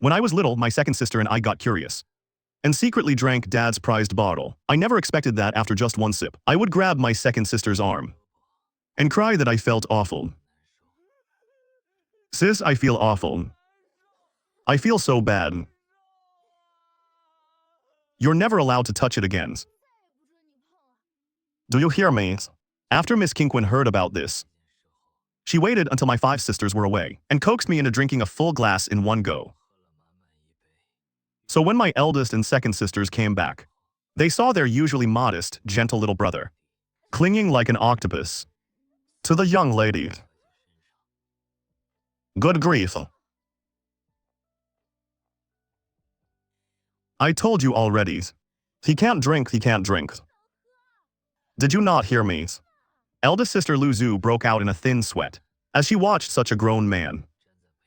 When I was little, my second sister and I got curious and secretly drank Dad's prized bottle. I never expected that after just one sip, I would grab my second sister's arm and cry that I felt awful. Sis, I feel awful. I feel so bad. You're never allowed to touch it again. Do you hear me? After Miss Kinquin heard about this, she waited until my 5 sisters were away and coaxed me into drinking a full glass in one go. So when my eldest and second sisters came back, they saw their usually modest, gentle little brother clinging like an octopus to the young lady. Good grief. I told you already. He can't drink, he can't drink. Did you not hear me? Eldest sister Lulu broke out in a thin sweat as she watched such a grown man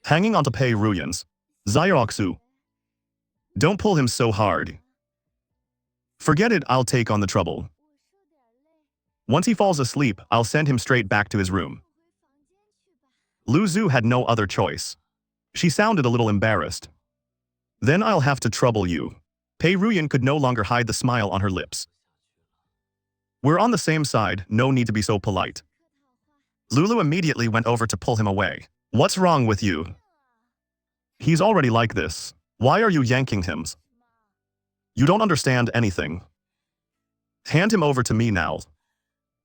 hanging onto Pei Ruyan's Xiaoxu. Don't pull him so hard. Forget it, I'll take on the trouble. Once he falls asleep, I'll send him straight back to his room. Lulu had no other choice. She sounded a little embarrassed. Then I'll have to trouble you. Pei Ruyan could no longer hide the smile on her lips. We're on the same side, no need to be so polite. Lulu immediately went over to pull him away. What's wrong with you? He's already like this. Why are you yanking him? You don't understand anything. Hand him over to me now.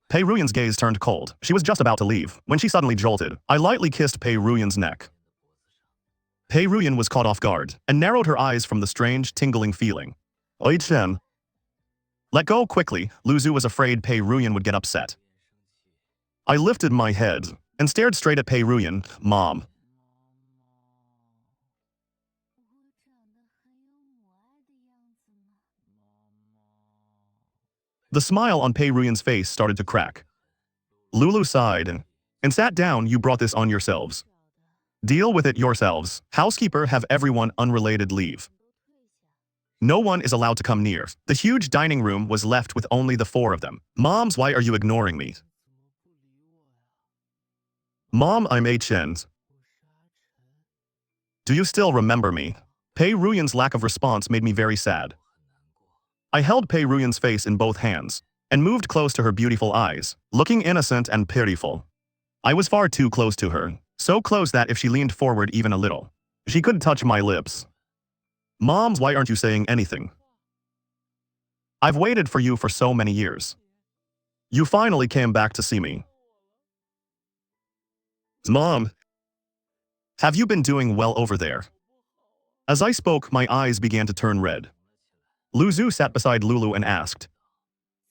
Pei Ruyan's gaze turned cold. She was just about to leave when she suddenly jolted. I lightly kissed Pei Ruyan's neck. Pei Ruyan was caught off guard and narrowed her eyes from the strange, tingling feeling. Oi Chen. Let go quickly. Lulu was afraid Pei Ruyan would get upset. I lifted my head and stared straight at Pei Ruyan. Mom. The smile on Pei Ruyan's face started to crack. Lulu sighed and sat down. You brought this on yourselves. Deal with it yourselves. Housekeeper, have everyone unrelated leave. No one is allowed to come near. The huge dining room was left with only the 4 of them. Moms, why are you ignoring me? Mom, I'm Chen. Do you still remember me? Pei Ruyan's lack of response made me very sad. I held Pei Ruyan's face in both hands and moved close to her beautiful eyes, looking innocent and pitiful. I was far too close to her, so close that if she leaned forward even a little, she could touch my lips. Moms, why aren't you saying anything? I've waited for you for so many years. You finally came back to see me. Mom, have you been doing well over there? As I spoke, my eyes began to turn red. Lulu sat beside Lulu and asked,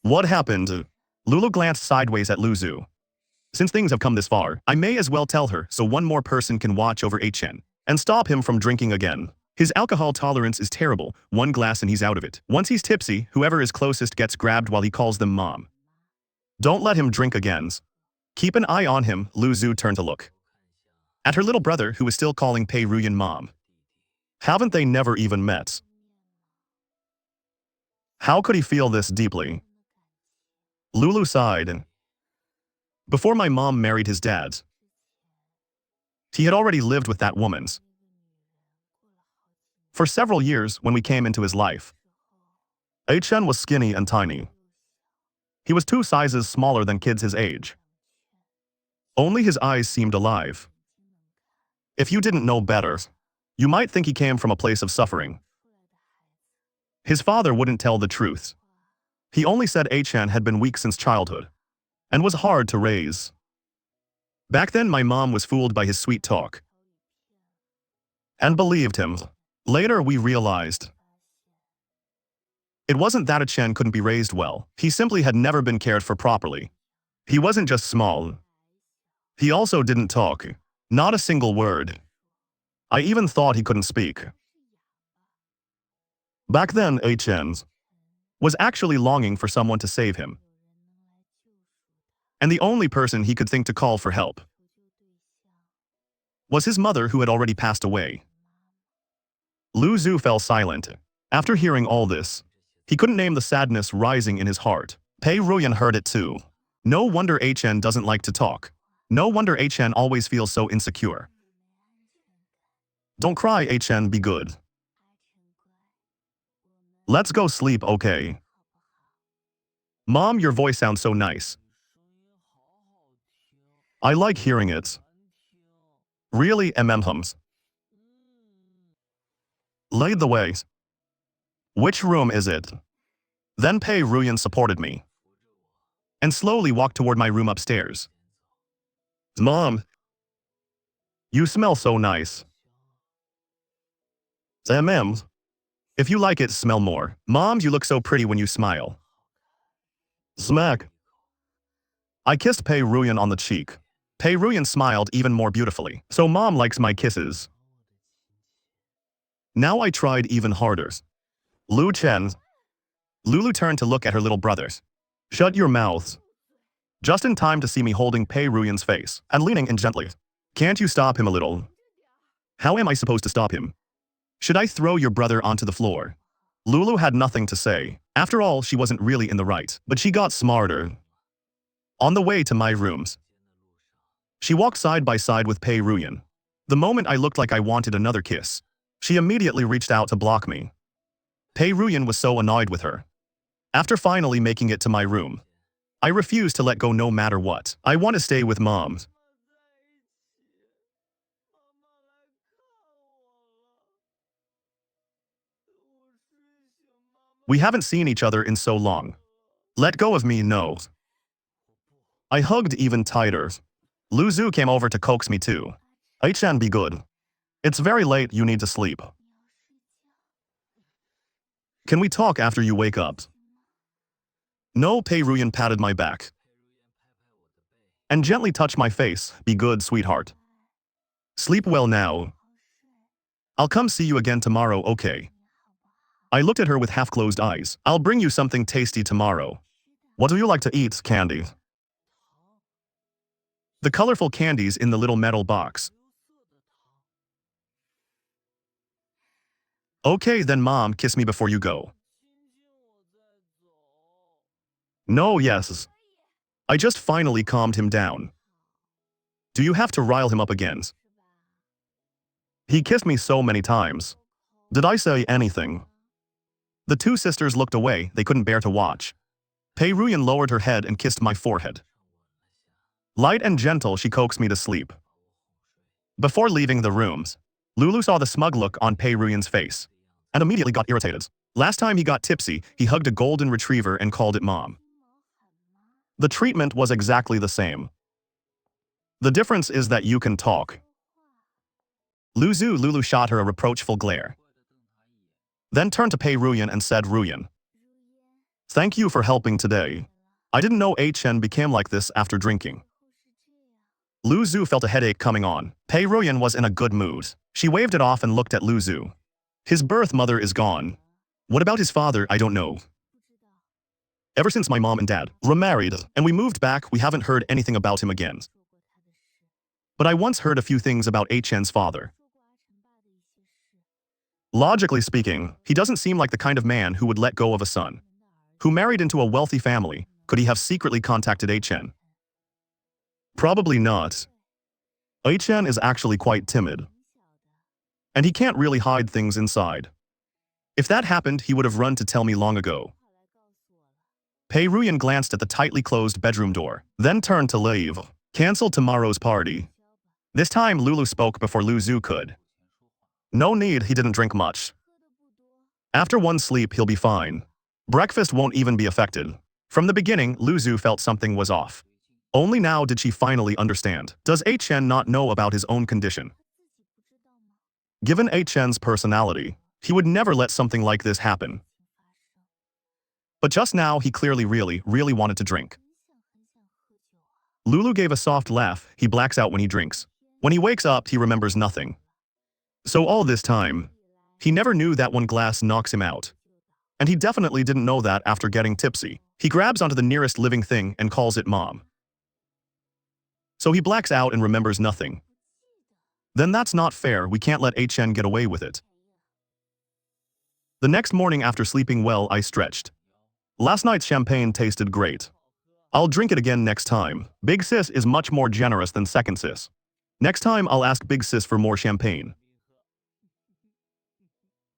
what happened? Lulu glanced sideways at Lulu. Since things have come this far, I may as well tell her so one more person can watch over Chen and stop him from drinking again. His alcohol tolerance is terrible. 1 glass and he's out of it. Once he's tipsy, whoever is closest gets grabbed while he calls them mom. Don't let him drink again. Keep an eye on him. Lulu turned to look at her little brother, who was still calling Pei Ruyan mom. Haven't they never even met? How could he feel this deeply? Lulu sighed. Before my mom married his dad, he had already lived with that woman for several years. When we came into his life, Chen was skinny and tiny. He was 2 sizes smaller than kids his age. Only his eyes seemed alive. If you didn't know better, you might think he came from a place of suffering. His father wouldn't tell the truth. He only said Chen had been weak since childhood and was hard to raise. Back then, my mom was fooled by his sweet talk and believed him. Later, we realized it wasn't that Chen couldn't be raised well. He simply had never been cared for properly. He wasn't just small. He also didn't talk. Not a single word. I even thought he couldn't speak. Back then, Chen was actually longing for someone to save him. And the only person he could think to call for help was his mother, who had already passed away. Lulu fell silent. After hearing all this, he couldn't name the sadness rising in his heart. Pei Ruyan heard it too. No wonder Chen doesn't like to talk. No wonder Chen always feels so insecure. Don't cry, HN, be good. Let's go sleep, okay? Mom, your voice sounds so nice. I like hearing it. Really, hums. Lead the way. Which room is it? Then Pei Ruyan supported me and slowly walked toward my room upstairs. Mom, you smell so nice. If you like it, smell more. Mom, you look so pretty when you smile. Smack. I kissed Pei Ruyan on the cheek. Pei Ruyan smiled even more beautifully. So Mom likes my kisses. Now I tried even harder. Lu Chen. Lulu turned to look at her little brothers. Shut your mouths. Just in time to see me holding Pei Ruyan's face and leaning in gently. Can't you stop him a little? How am I supposed to stop him? Should I throw your brother onto the floor? Lulu had nothing to say. After all, she wasn't really in the right, but she got smarter. On the way to my rooms, she walked side by side with Pei Ruyan. The moment I looked like I wanted another kiss, she immediately reached out to block me. Pei Ruyan was so annoyed with her. After finally making it to my room, I refused to let go no matter what. I want to stay with Mom. We haven't seen each other in so long. Let go of me, no. I hugged even tighter. Lu Zhu came over to coax me too. Aichan, be good. It's very late, you need to sleep. Can we talk after you wake up? No, Pei Ruyan patted my back and gently touched my face. Be good, sweetheart. Sleep well now. I'll come see you again tomorrow, okay? I looked at her with half-closed eyes. I'll bring you something tasty tomorrow. What do you like to eat, candy? The colorful candies in the little metal box. Okay then, Mom, kiss me before you go. No, yes. I just finally calmed him down. Do you have to rile him up again? He kissed me so many times. Did I say anything? The two sisters looked away, they couldn't bear to watch. Pei Ruyan lowered her head and kissed my forehead. Light and gentle, she coaxed me to sleep. Before leaving the rooms, Lulu saw the smug look on Pei Ruyan's face and immediately got irritated. Last time he got tipsy, he hugged a golden retriever and called it Mom. The treatment was exactly the same. The difference is that you can talk. Lulu shot her a reproachful glare, then turned to Pei Ruyan and said, Ruyan, thank you for helping today. I didn't know HN became like this after drinking. Lu Zhu felt a headache coming on. Pei Ruyan was in a good mood. She waved it off and looked at Lu Zhu. His birth mother is gone. What about his father? I don't know. Ever since my mom and dad remarried and we moved back, we haven't heard anything about him again. But I once heard a few things about HN's father. Logically speaking, he doesn't seem like the kind of man who would let go of a son who married into a wealthy family. Could he have secretly contacted HN? Probably not. HN is actually quite timid, and he can't really hide things inside. If that happened, he would have run to tell me long ago. Pei Ruyan glanced at the tightly closed bedroom door, then turned to leave. Cancel tomorrow's party. This time Lulu spoke before Lu Zhu could. No need, he didn't drink much. After one sleep, he'll be fine. Breakfast won't even be affected. From the beginning, Lu Zhu felt something was off. Only now did she finally understand. Does HN not know about his own condition? Given HN's personality, he would never let something like this happen. But just now, he clearly really wanted to drink. Lulu gave a soft laugh. He blacks out when he drinks. When he wakes up, he remembers nothing. So all this time, he never knew that one glass knocks him out. And he definitely didn't know that after getting tipsy. He grabs onto the nearest living thing and calls it Mom. So he blacks out and remembers nothing. Then that's not fair, we can't let HN get away with it. The next morning after sleeping well, I stretched. Last night's champagne tasted great. I'll drink it again next time. Big Sis is much more generous than Second Sis. Next time I'll ask Big Sis for more champagne.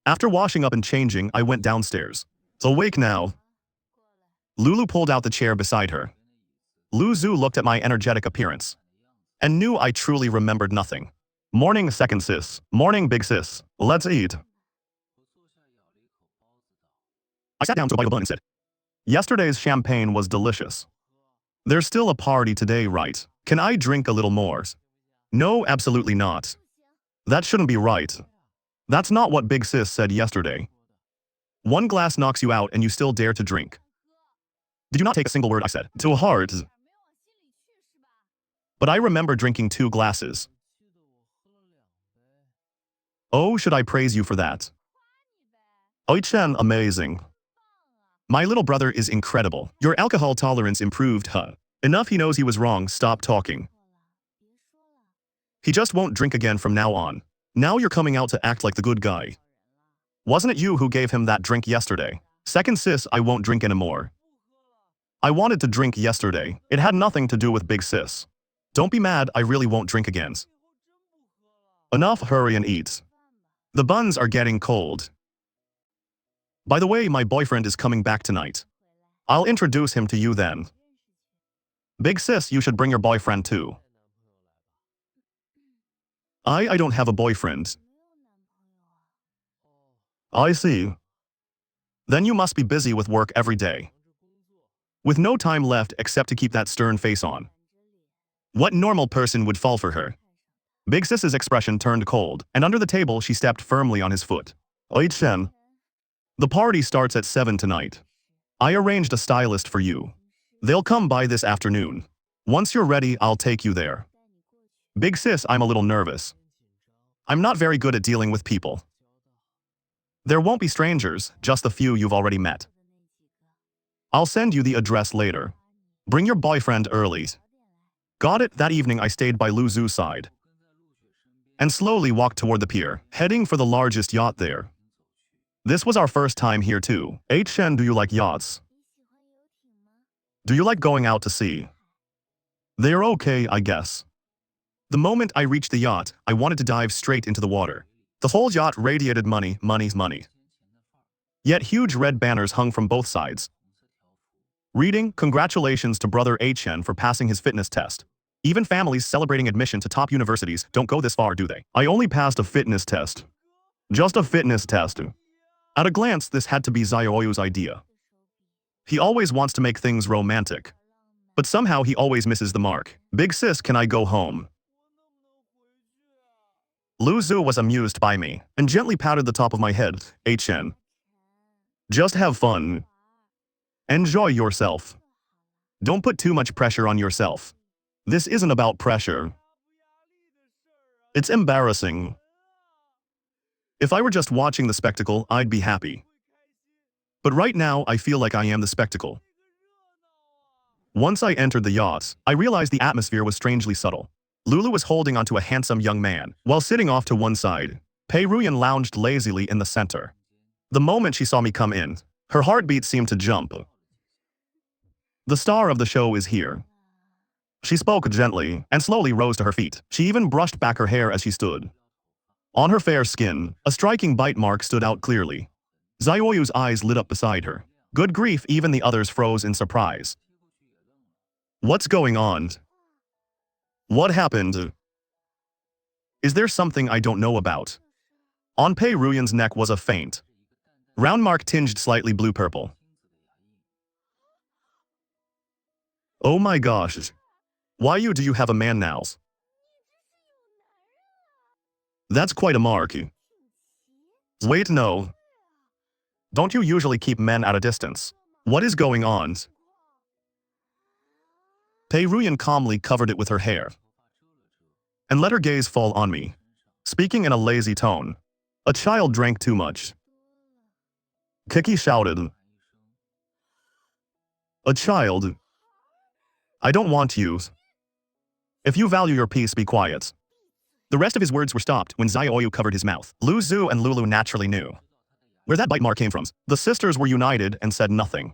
After washing up and changing, I went downstairs. Awake now. Lulu pulled out the chair beside her. Lulu looked at my energetic appearance and knew I truly remembered nothing. Morning, second sis. Morning, big sis. Let's eat. I sat down to a bite of bun and said, yesterday's champagne was delicious. There's still a party today, right? Can I drink a little more? No, absolutely not. That shouldn't be right. That's not what big sis said yesterday. One glass knocks you out and you still dare to drink. Did you not take a single word I said? To heart. But I remember drinking 2 glasses. Oh, should I praise you for that? Oichan, amazing. My little brother is incredible. Your alcohol tolerance improved, huh? Enough, he knows he was wrong, stop talking. He just won't drink again from now on. Now you're coming out to act like the good guy. Wasn't it you who gave him that drink yesterday? Second sis, I won't drink anymore. I wanted to drink yesterday. It had nothing to do with big sis. Don't be mad, I really won't drink again. Enough, hurry and eat. The buns are getting cold. By the way, my boyfriend is coming back tonight. I'll introduce him to you then. Big sis, you should bring your boyfriend too. I don't have a boyfriend. I see. Then you must be busy with work every day. With no time left except to keep that stern face on. What normal person would fall for her? Big sis's expression turned cold, and under the table she stepped firmly on his foot. Oichan. The party starts at 7 tonight. I arranged a stylist for you. They'll come by this afternoon. Once you're ready, I'll take you there. Big sis, I'm a little nervous. I'm not very good at dealing with people. There won't be strangers, just the few you've already met. I'll send you the address later. Bring your boyfriend early. Got it. That evening I stayed by Lulu's side and slowly walked toward the pier, heading for the largest yacht there. This was our first time here too. Shen, do you like yachts? Do you like going out to sea? They're okay, I guess. The moment I reached the yacht, I wanted to dive straight into the water. The whole yacht radiated money, money. Yet huge red banners hung from both sides. Reading, congratulations to brother Chen for passing his fitness test. Even families celebrating admission to top universities don't go this far, do they? I only passed a fitness test. Just a fitness test. At a glance, this had to be Xiaoyu's idea. He always wants to make things romantic. But somehow he always misses the mark. Big sis, can I go home? Lulu was amused by me and gently patted the top of my head. Chen. Just have fun. Enjoy yourself. Don't put too much pressure on yourself. This isn't about pressure. It's embarrassing. If I were just watching the spectacle, I'd be happy. But right now, I feel like I am the spectacle. Once I entered the yacht, I realized the atmosphere was strangely subtle. Lulu was holding onto a handsome young man, while sitting off to one side. Pei Ruyan lounged lazily in the center. The moment she saw me come in, her heartbeat seemed to jump. The star of the show is here. She spoke gently and slowly rose to her feet. She even brushed back her hair as she stood. On her fair skin, a striking bite mark stood out clearly. Xiaoyu's eyes lit up beside her. Good grief, even the others froze in surprise. What's going on? What happened? Is there something I don't know about? On Pei Ruyan's neck was a faint round mark tinged slightly blue-purple. Oh my gosh. Why do you have a man now? That's quite a mark. Wait, no. Don't you usually keep men at a distance? What is going on? Pei Ruyan calmly covered it with her hair and let her gaze fall on me, speaking in a lazy tone. A child drank too much. Kiki shouted. A child? I don't want you. If you value your peace, be quiet. The rest of his words were stopped when Xiaoyu covered his mouth. Lulu and Lulu naturally knew where that bite mark came from. The sisters were united and said nothing.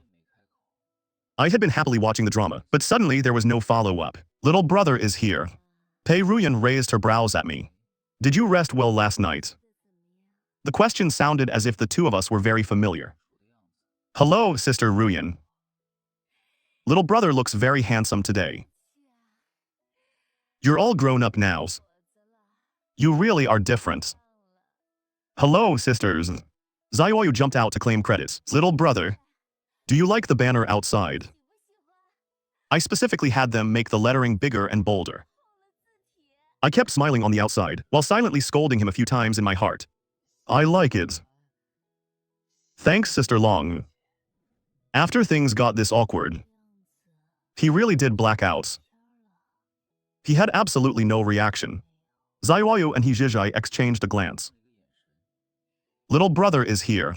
I had been happily watching the drama, but suddenly there was no follow-up. Little brother is here. Pei Ruyan raised her brows at me. Did you rest well last night? The question sounded as if the two of us were very familiar. Hello, Sister Ruyan. Little brother looks very handsome today. You're all grown up now. You really are different. Hello, sisters. Xiaoyu jumped out to claim credits. Little brother, do you like the banner outside? I specifically had them make the lettering bigger and bolder. I kept smiling on the outside, while silently scolding him a few times in my heart. I like it. Thanks, Sister Long. After things got this awkward, he really did black out. He had absolutely no reaction. Xiaoyu and Zhizhai exchanged a glance. Little brother is here.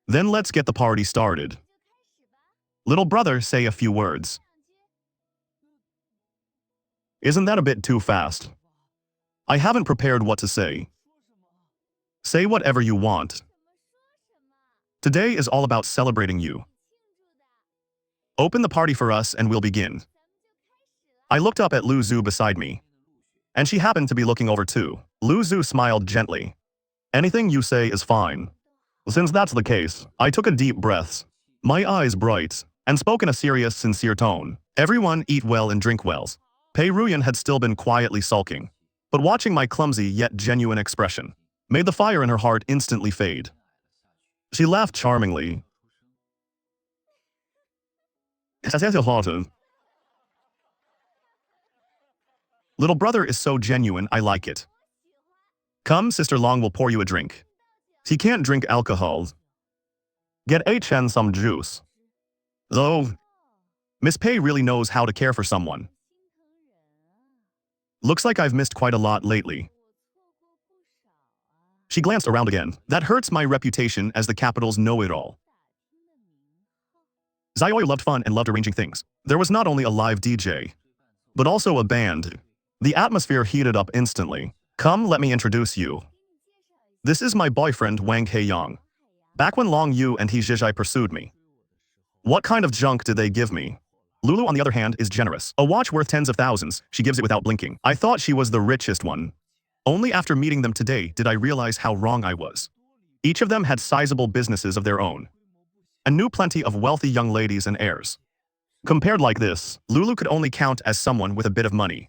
Then let's get the party started. Little brother, say a few words. Isn't that a bit too fast? I haven't prepared what to say. Say whatever you want. Today is all about celebrating you. Open the party for us and we'll begin. I looked up at Lu Zhu beside me, and she happened to be looking over too. Lu Zhu smiled gently. Anything you say is fine. Since that's the case, I took a deep breath, my eyes bright, and spoke in a serious, sincere tone. Everyone eat well and drink well. Pei Ruyan had still been quietly sulking, but watching my clumsy yet genuine expression made the fire in her heart instantly fade. She laughed charmingly. Little brother is so genuine, I like it. Come, Sister Long will pour you a drink. He can't drink alcohol. Get HN some juice. Though, Miss Pei really knows how to care for someone. Looks like I've missed quite a lot lately. She glanced around again. That hurts my reputation as the capital's know-it-all. Xiaoyu loved fun and loved arranging things. There was not only a live DJ, but also a band. The atmosphere heated up instantly. Come, let me introduce you. This is my boyfriend, Wang Heiyang. Back when Long Yu and He Zhizhai pursued me. What kind of junk did they give me? Lulu, on the other hand, is generous. A watch worth tens of thousands, she gives it without blinking. I thought she was the richest one. Only after meeting them today did I realize how wrong I was. Each of them had sizable businesses of their own, and knew plenty of wealthy young ladies and heirs. Compared like this, Lulu could only count as someone with a bit of money.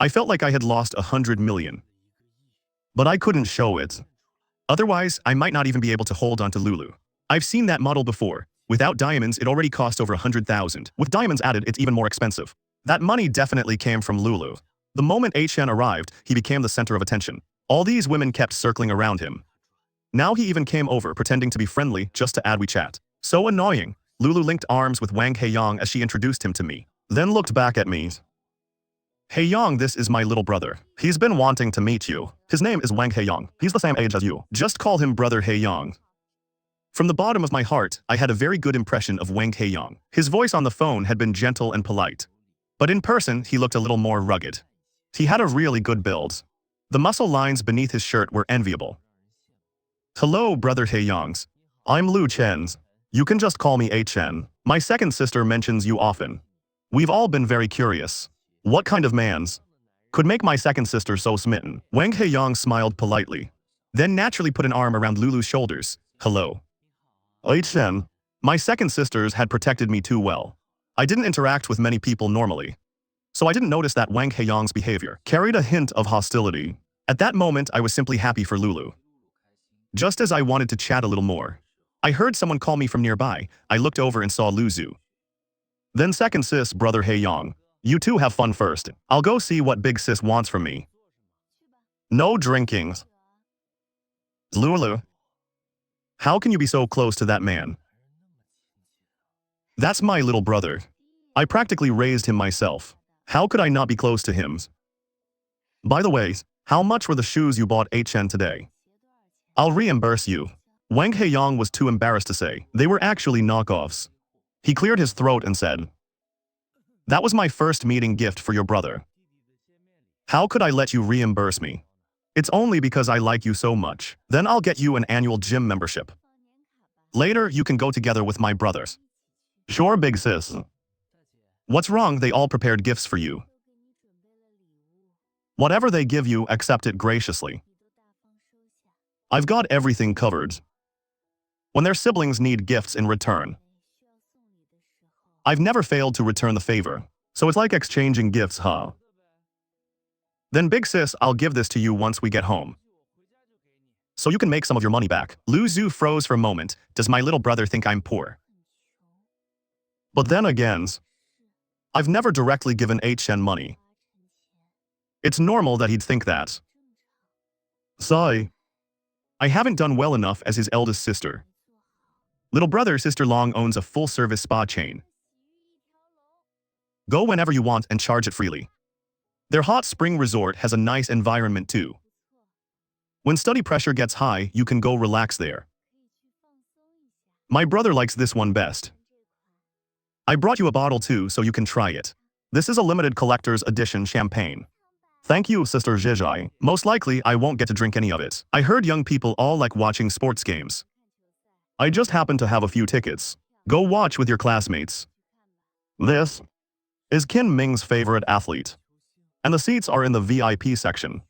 I felt like I had lost 100 million. But I couldn't show it. Otherwise, I might not even be able to hold on to Lulu. I've seen that model before. Without diamonds, it already cost over 100,000. With diamonds added, it's even more expensive. That money definitely came from Lulu. The moment HN arrived, he became the center of attention. All these women kept circling around him. Now he even came over pretending to be friendly just to add WeChat. So annoying. Lulu linked arms with Wang Heiyang as she introduced him to me, then looked back at me. Heiyang, this is my little brother. He's been wanting to meet you. His name is Wang Heiyang. He's the same age as you. Just call him Brother Heiyang. From the bottom of my heart, I had a very good impression of Wang Heiyang. His voice on the phone had been gentle and polite, but in person he looked a little more rugged. He had a really good build. The muscle lines beneath his shirt were enviable. Hello, Brother Heiyang. I'm Lu Chen. You can just call me HN. My second sister mentions you often. We've all been very curious. What kind of mans could make my second sister so smitten? Wang Heiyang smiled politely, then naturally put an arm around Lulu's shoulders. Hello. HN. My second sisters had protected me too well. I didn't interact with many people normally, so I didn't notice that Wang Heiyang's behavior carried a hint of hostility. At that moment, I was simply happy for Lulu. Just as I wanted to chat a little more, I heard someone call me from nearby. I looked over and saw Lu Zhu. Then second sis, Brother Heiyang. You two have fun first. I'll go see what big sis wants from me. No drinking. Lulu. How can you be so close to that man? That's my little brother. I practically raised him myself. How could I not be close to him? By the way, how much were the shoes you bought HN today? I'll reimburse you. Wang Heiyang was too embarrassed to say. They were actually knockoffs. He cleared his throat and said, that was my first meeting gift for your brother. How could I let you reimburse me? It's only because I like you so much. Then I'll get you an annual gym membership. Later, you can go together with my brothers. Sure, big sis. What's wrong? They all prepared gifts for you. Whatever they give you, accept it graciously. I've got everything covered. When their siblings need gifts in return, I've never failed to return the favor. So it's like exchanging gifts, huh? Then big sis, I'll give this to you once we get home, so you can make some of your money back. Lulu froze for a moment. Does my little brother think I'm poor? But then again, I've never directly given Chen money. It's normal that he'd think that. Sigh. I haven't done well enough as his eldest sister. Little brother sister Long owns a full-service spa chain. Go whenever you want and charge it freely. Their hot spring resort has a nice environment too. When study pressure gets high, you can go relax there. My brother likes this one best. I brought you a bottle too so you can try it. This is a limited collector's edition champagne. Thank you, Sister Zhizhai. Most likely, I won't get to drink any of it. I heard young people all like watching sports games. I just happen to have a few tickets. Go watch with your classmates. This is Qin Ming's favorite athlete. And the seats are in the VIP section.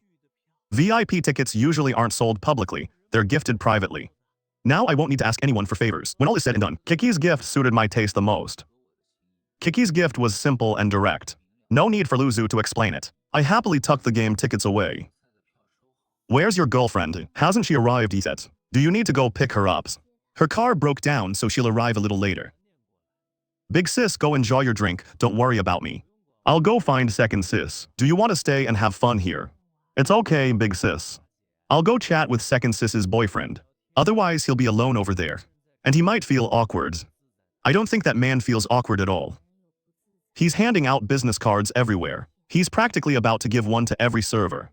VIP tickets usually aren't sold publicly, they're gifted privately. Now I won't need to ask anyone for favors. When all is said and done, Kiki's gift suited my taste the most. Kiki's gift was simple and direct. No need for Lulu to explain it. I happily tucked the game tickets away. Where's your girlfriend? Hasn't she arrived yet? Do you need to go pick her up? Her car broke down, so she'll arrive a little later. Big sis, go enjoy your drink, don't worry about me. I'll go find second sis. Do you want to stay and have fun here? It's okay, big sis. I'll go chat with second sis's boyfriend. Otherwise, he'll be alone over there. And he might feel awkward. I don't think that man feels awkward at all. He's handing out business cards everywhere. He's practically about to give one to every server.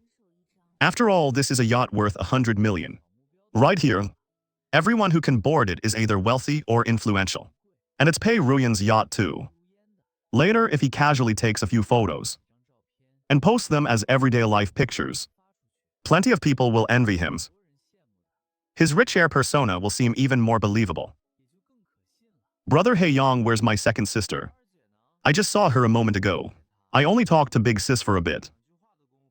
After all, this is a yacht worth 100 million. Right here, everyone who can board it is either wealthy or influential. And it's Pei Ruyan's yacht too. Later, if he casually takes a few photos and posts them as everyday life pictures, plenty of people will envy him. His rich air persona will seem even more believable. Brother Haeyong, where's my second sister? I just saw her a moment ago. I only talked to big sis for a bit.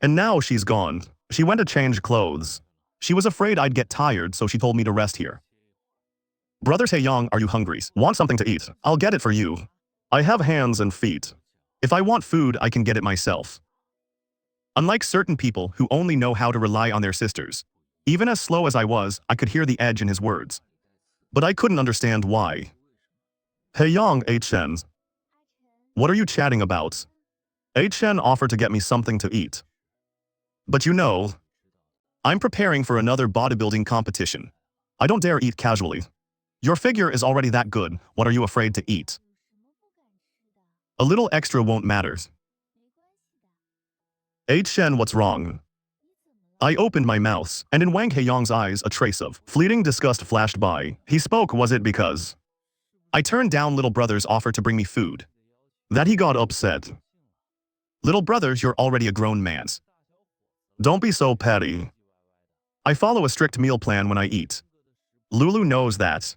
And now she's gone. She went to change clothes. She was afraid I'd get tired, so she told me to rest here. Brother Haeyong, are you hungry? Want something to eat? I'll get it for you. I have hands and feet. If I want food, I can get it myself. Unlike certain people who only know how to rely on their sisters, even as slow as I was, I could hear the edge in his words. But I couldn't understand why. Haeyong, Chen. What are you chatting about? Chen offered to get me something to eat. But you know, I'm preparing for another bodybuilding competition. I don't dare eat casually. Your figure is already that good, what are you afraid to eat? A little extra won't matter. Chen, what's wrong? I opened my mouth, and in Wang Haeyong's eyes a trace of fleeting disgust flashed by. He spoke, was it because I turned down little brother's offer to bring me food that he got upset? Little brother, you're already a grown man. Don't be so petty. I follow a strict meal plan when I eat. Lulu knows that.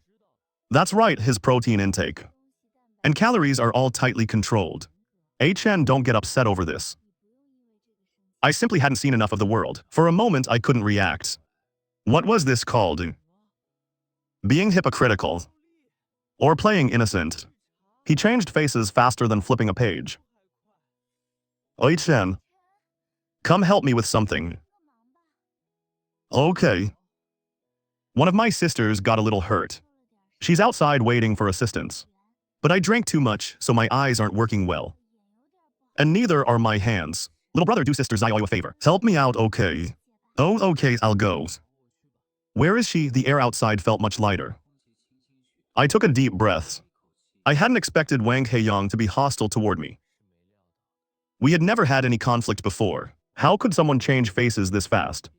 That's right, his protein intake and calories are all tightly controlled. Chen, don't get upset over this. I simply hadn't seen enough of the world. For a moment, I couldn't react. What was this called? Being hypocritical? Or playing innocent? He changed faces faster than flipping a page. Chen, come help me with something. Okay. One of my sisters got a little hurt. She's outside waiting for assistance. But I drank too much, so my eyes aren't working well. And neither are my hands. Little brother, do sisters, I owe you a favor. Help me out, okay? Oh, okay, I'll go. Where is she? The air outside felt much lighter. I took a deep breath. I hadn't expected Wang Haeyong to be hostile toward me. We had never had any conflict before. How could someone change faces this fast?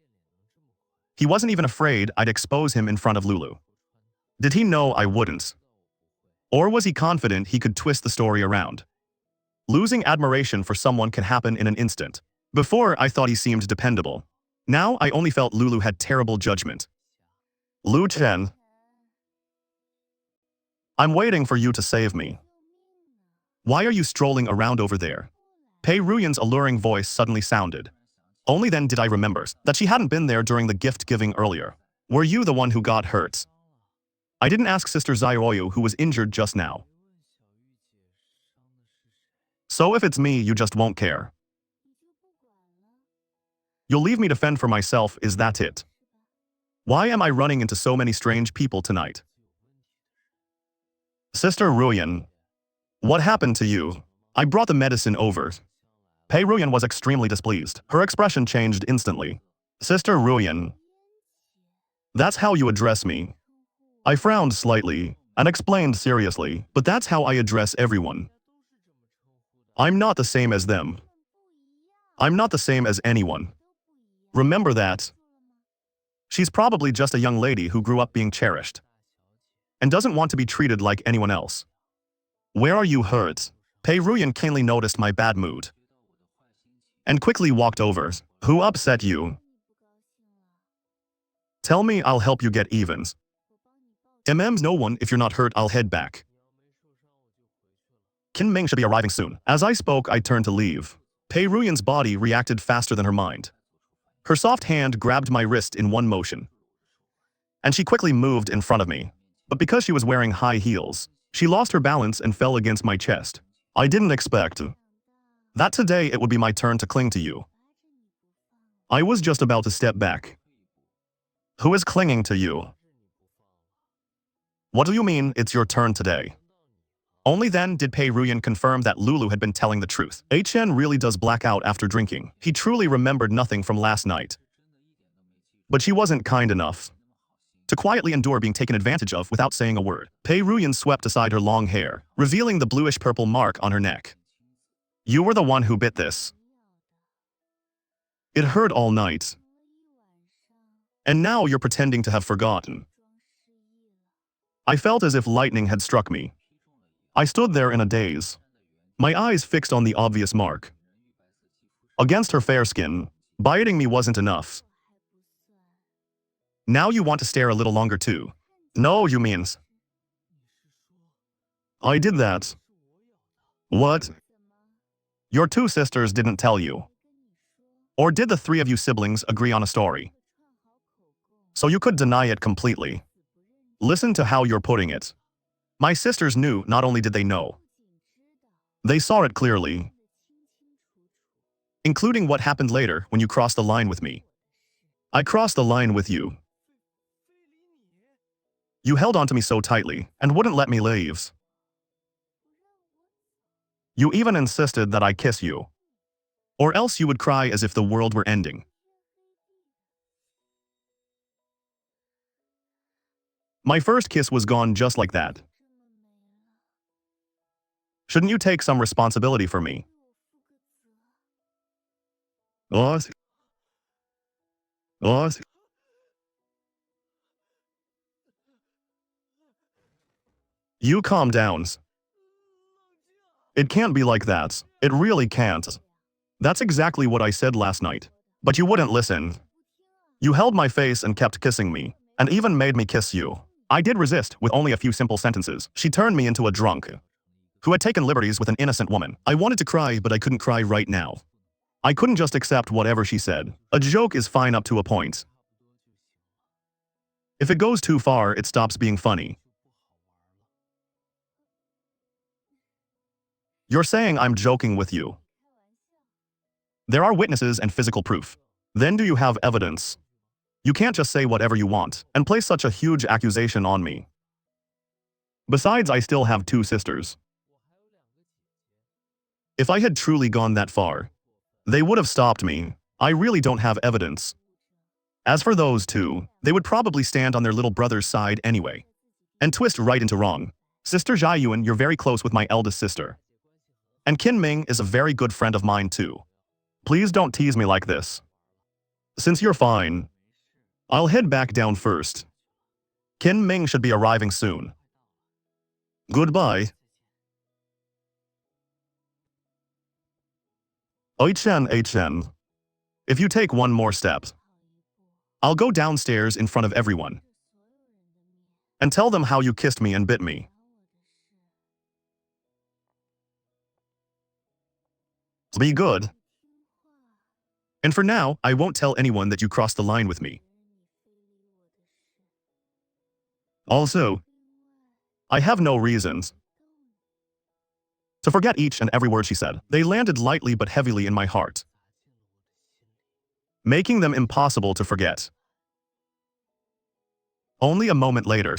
He wasn't even afraid I'd expose him in front of Lulu. Did he know I wouldn't? Or was he confident he could twist the story around? Losing admiration for someone can happen in an instant. Before, I thought he seemed dependable. Now, I only felt Lulu had terrible judgment. Lu Chen. I'm waiting for you to save me. Why are you strolling around over there? Pei Ruyan's alluring voice suddenly sounded. Only then did I remember that she hadn't been there during the gift-giving earlier. Were you the one who got hurt? I didn't ask Sister Zairoyu who was injured just now. So if it's me, you just won't care. You'll leave me to fend for myself, is that it? Why am I running into so many strange people tonight? Sister Ruyan, what happened to you? I brought the medicine over. Pei Ruyan was extremely displeased. Her expression changed instantly. Sister Ruyan, that's how you address me. I frowned slightly and explained seriously, but that's how I address everyone. I'm not the same as them. I'm not the same as anyone. Remember that. She's probably just a young lady who grew up being cherished and doesn't want to be treated like anyone else. Where are you hurt? Pei Ruyan keenly noticed my bad mood and quickly walked over. Who upset you? Tell me, I'll help you get evens. No one. If you're not hurt, I'll head back. Qin Ming should be arriving soon. As I spoke, I turned to leave. Pei Ruyan's body reacted faster than her mind. Her soft hand grabbed my wrist in one motion, and she quickly moved in front of me. But because she was wearing high heels, she lost her balance and fell against my chest. I didn't expect that today it would be my turn to cling to you. I was just about to step back. Who is clinging to you? What do you mean it's your turn today? Only then did Pei Ruyan confirm that Lulu had been telling the truth. HN really does black out after drinking. He truly remembered nothing from last night. But she wasn't kind enough to quietly endure being taken advantage of without saying a word. Pei Ruyan swept aside her long hair, revealing the bluish-purple mark on her neck. You were the one who bit this. It hurt all night. And now you're pretending to have forgotten. I felt as if lightning had struck me. I stood there in a daze, my eyes fixed on the obvious mark. Against her fair skin, biting me wasn't enough. Now you want to stare a little longer too. No, you means. I did that. What? Your two sisters didn't tell you. Or did the three of you siblings agree on a story? So you could deny it completely. Listen to how you're putting it. My sisters knew. Not only did they know, they saw it clearly, including what happened later when you crossed the line with me. I crossed the line with you. You held onto me so tightly and wouldn't let me leave. You even insisted that I kiss you, or else you would cry as if the world were ending. My first kiss was gone just like that. Shouldn't you take some responsibility for me? What? What? You calm down. It can't be like that. It really can't. That's exactly what I said last night. But you wouldn't listen. You held my face and kept kissing me, and even made me kiss you. I did resist with only a few simple sentences. She turned me into a drunk who had taken liberties with an innocent woman. I wanted to cry, but I couldn't cry right now. I couldn't just accept whatever she said. A joke is fine up to a point. If it goes too far, it stops being funny. You're saying I'm joking with you. There are witnesses and physical proof. Then do you have evidence? You can't just say whatever you want and place such a huge accusation on me. Besides, I still have two sisters. If I had truly gone that far, they would have stopped me. I really don't have evidence. As for those two, they would probably stand on their little brother's side anyway and twist right into wrong. Sister Jiayuan, you're very close with my eldest sister. And Qin Ming is a very good friend of mine too. Please don't tease me like this. Since you're fine, I'll head back down first. Qin Ming should be arriving soon. Goodbye. Oichen. If you take one more step, I'll go downstairs in front of everyone and tell them how you kissed me and bit me. Be good. And for now, I won't tell anyone that you crossed the line with me. Also, I have no reasons to forget each and every word she said. They landed lightly but heavily in my heart, making them impossible to forget. Only a moment later,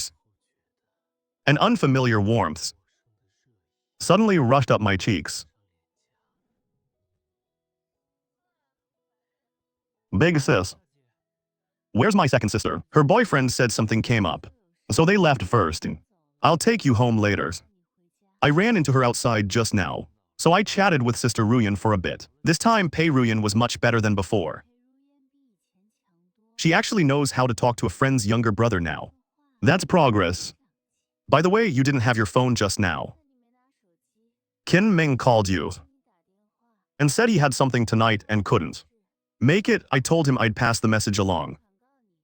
an unfamiliar warmth suddenly rushed up my cheeks. Big sis, where's my second sister? Her boyfriend said something came up, so they left first. I'll take you home later. I ran into her outside just now, so I chatted with Sister Ruyan for a bit. This time, Pei Ruyan was much better than before. She actually knows how to talk to a friend's younger brother now. That's progress. By the way, you didn't have your phone just now. Qin Ming called you and said he had something tonight and couldn't make it. I told him I'd pass the message along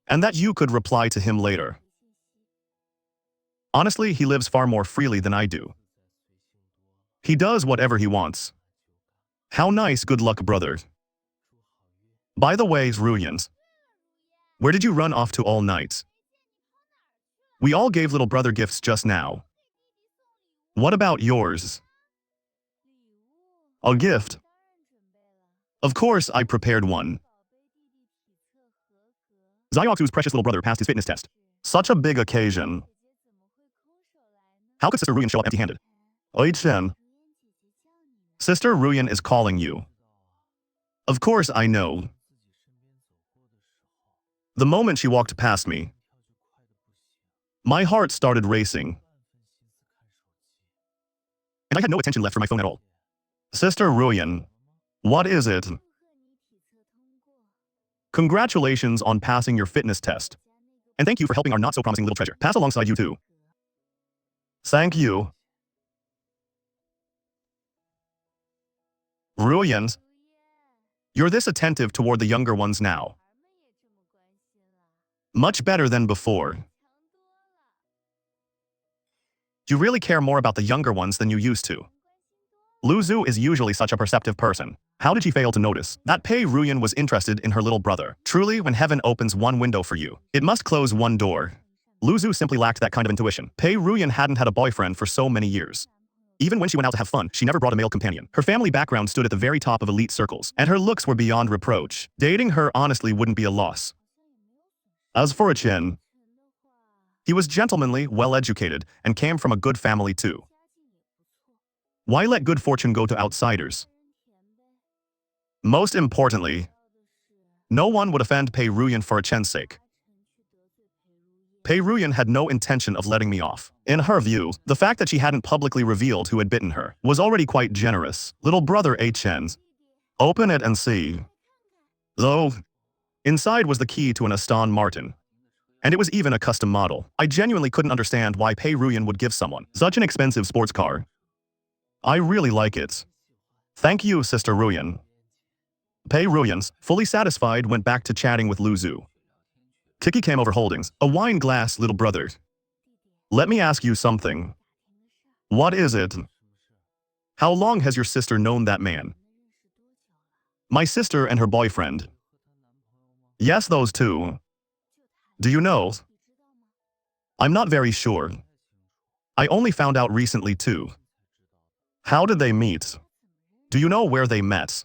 and that you could reply to him later. Honestly, he lives far more freely than I do. He does whatever he wants. How nice, good luck, brother. By the way, Ruyans, where did you run off to all night? We all gave little brother gifts just now. What about yours? A gift? Of course, I prepared one. Xiaoxu's precious little brother passed his fitness test. Such a big occasion. How could Sister Ruyan show up empty-handed? Oi-chen. Sister Ruyan is calling you. Of course I know. The moment she walked past me, my heart started racing, and I had no attention left for my phone at all. Sister Ruyan, what is it? Congratulations on passing your fitness test, and thank you for helping our not-so-promising little treasure pass alongside you too. Thank you. Ruyan, you're this attentive toward the younger ones now. Much better than before. You really care more about the younger ones than you used to. Lulu is usually such a perceptive person. How did she fail to notice that Pei Ruyan was interested in her little brother? Truly, when heaven opens one window for you, it must close one door. Lulu simply lacked that kind of intuition. Pei Ruyan hadn't had a boyfriend for so many years. Even when she went out to have fun, she never brought a male companion. Her family background stood at the very top of elite circles, and her looks were beyond reproach. Dating her honestly wouldn't be a loss. As for Chen, he was gentlemanly, well-educated, and came from a good family too. Why let good fortune go to outsiders? Most importantly, no one would offend Pei Ruyan for Chen's sake. Pei Ruyan had no intention of letting me off. In her view, the fact that she hadn't publicly revealed who had bitten her was already quite generous. Little brother Chen's, open it and see. Though, inside was the key to an Aston Martin. And it was even a custom model. I genuinely couldn't understand why Pei Ruyan would give someone such an expensive sports car. I really like it. Thank you, Sister Ruyan. Pei Ruyan, fully satisfied, went back to chatting with Lulu. Kiki came over holdings a wine glass. Little brother, let me ask you something. What is it? How long has your sister known that man? My sister and her boyfriend. Yes, those two. Do you know? I'm not very sure. I only found out recently too. How did they meet? Do you know where they met?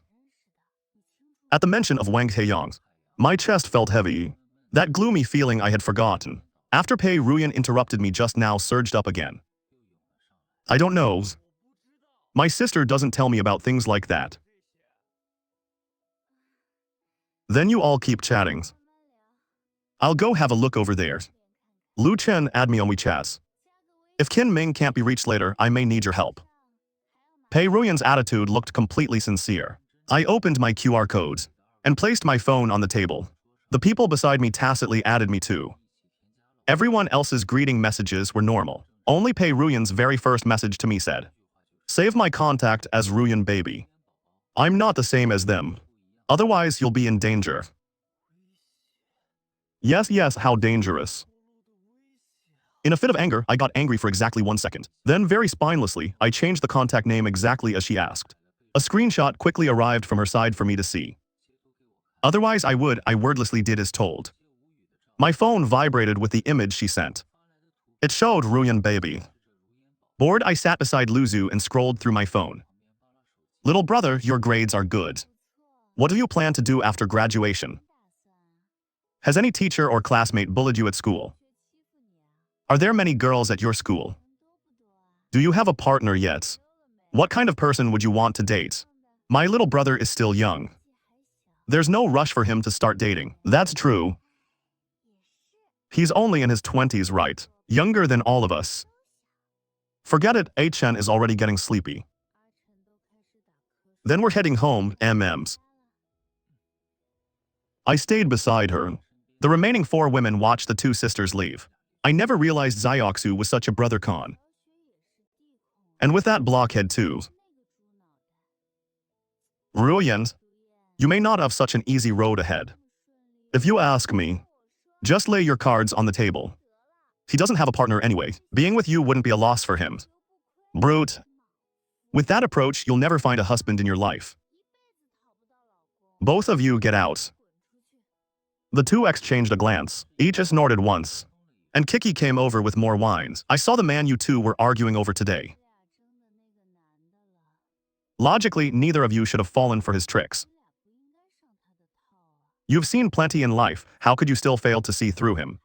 At the mention of Wang Taeyong, my chest felt heavy. That gloomy feeling I had forgotten after Pei Ruyan interrupted me just now surged up again. I don't know. My sister doesn't tell me about things like that. Then you all keep chatting. I'll go have a look over there. Lu Chen, add me on WeChat. If Qin Ming can't be reached later, I may need your help. Pei Ruyan's attitude looked completely sincere. I opened my QR code and placed my phone on the table. The people beside me tacitly added me too. Everyone else's greeting messages were normal. Only Pei Ruyan's very first message to me said, "Save my contact as Ruyan baby. I'm not the same as them. Otherwise you'll be in danger." Yes, how dangerous. In a fit of anger, I got angry for exactly 1 second. Then very spinelessly, I changed the contact name exactly as she asked. A screenshot quickly arrived from her side for me to see. Otherwise I wordlessly did as told. My phone vibrated with the image she sent. It showed Ruyan baby. Bored, I sat beside Lulu and scrolled through my phone. Little brother, your grades are good. What do you plan to do after graduation? Has any teacher or classmate bullied you at school? Are there many girls at your school? Do you have a partner yet? What kind of person would you want to date? My little brother is still young. There's no rush for him to start dating. That's true. He's only in his 20s, right? Younger than all of us. Forget it, Chen is already getting sleepy. Then we're heading home, MMs. I stayed beside her. The remaining 4 women watched the 2 sisters leave. I never realized Xiaoxu was such a brother con. And with that blockhead too. Ruyan, you may not have such an easy road ahead. If you ask me, just lay your cards on the table. He doesn't have a partner anyway. Being with you wouldn't be a loss for him. Brute. With that approach, you'll never find a husband in your life. Both of you get out. The 2 exchanged a glance. Each snorted once. And Kiki came over with more wines. I saw the man you 2 were arguing over today. Logically, neither of you should have fallen for his tricks. You've seen plenty in life, how could you still fail to see through him?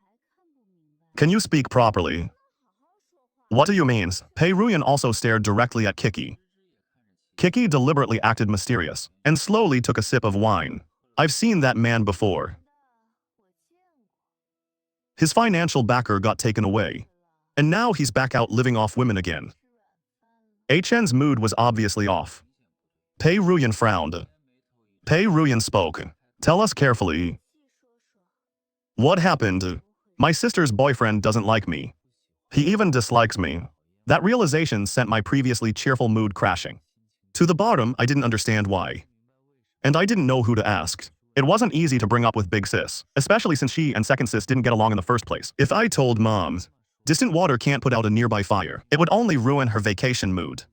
Can you speak properly? What do you mean? Pei Ruyan also stared directly at Kiki. Kiki deliberately acted mysterious, and slowly took a sip of wine. I've seen that man before. His financial backer got taken away, and now he's back out living off women again. Chen's mood was obviously off. Pei Ruyan frowned. Pei Ruyan spoke. Tell us carefully. What happened? My sister's boyfriend doesn't like me. He even dislikes me. That realization sent my previously cheerful mood crashing. To the bottom, I didn't understand why. And I didn't know who to ask. It wasn't easy to bring up with big sis, especially since she and second sis didn't get along in the first place. If I told mom, distant water can't put out a nearby fire, it would only ruin her vacation mood.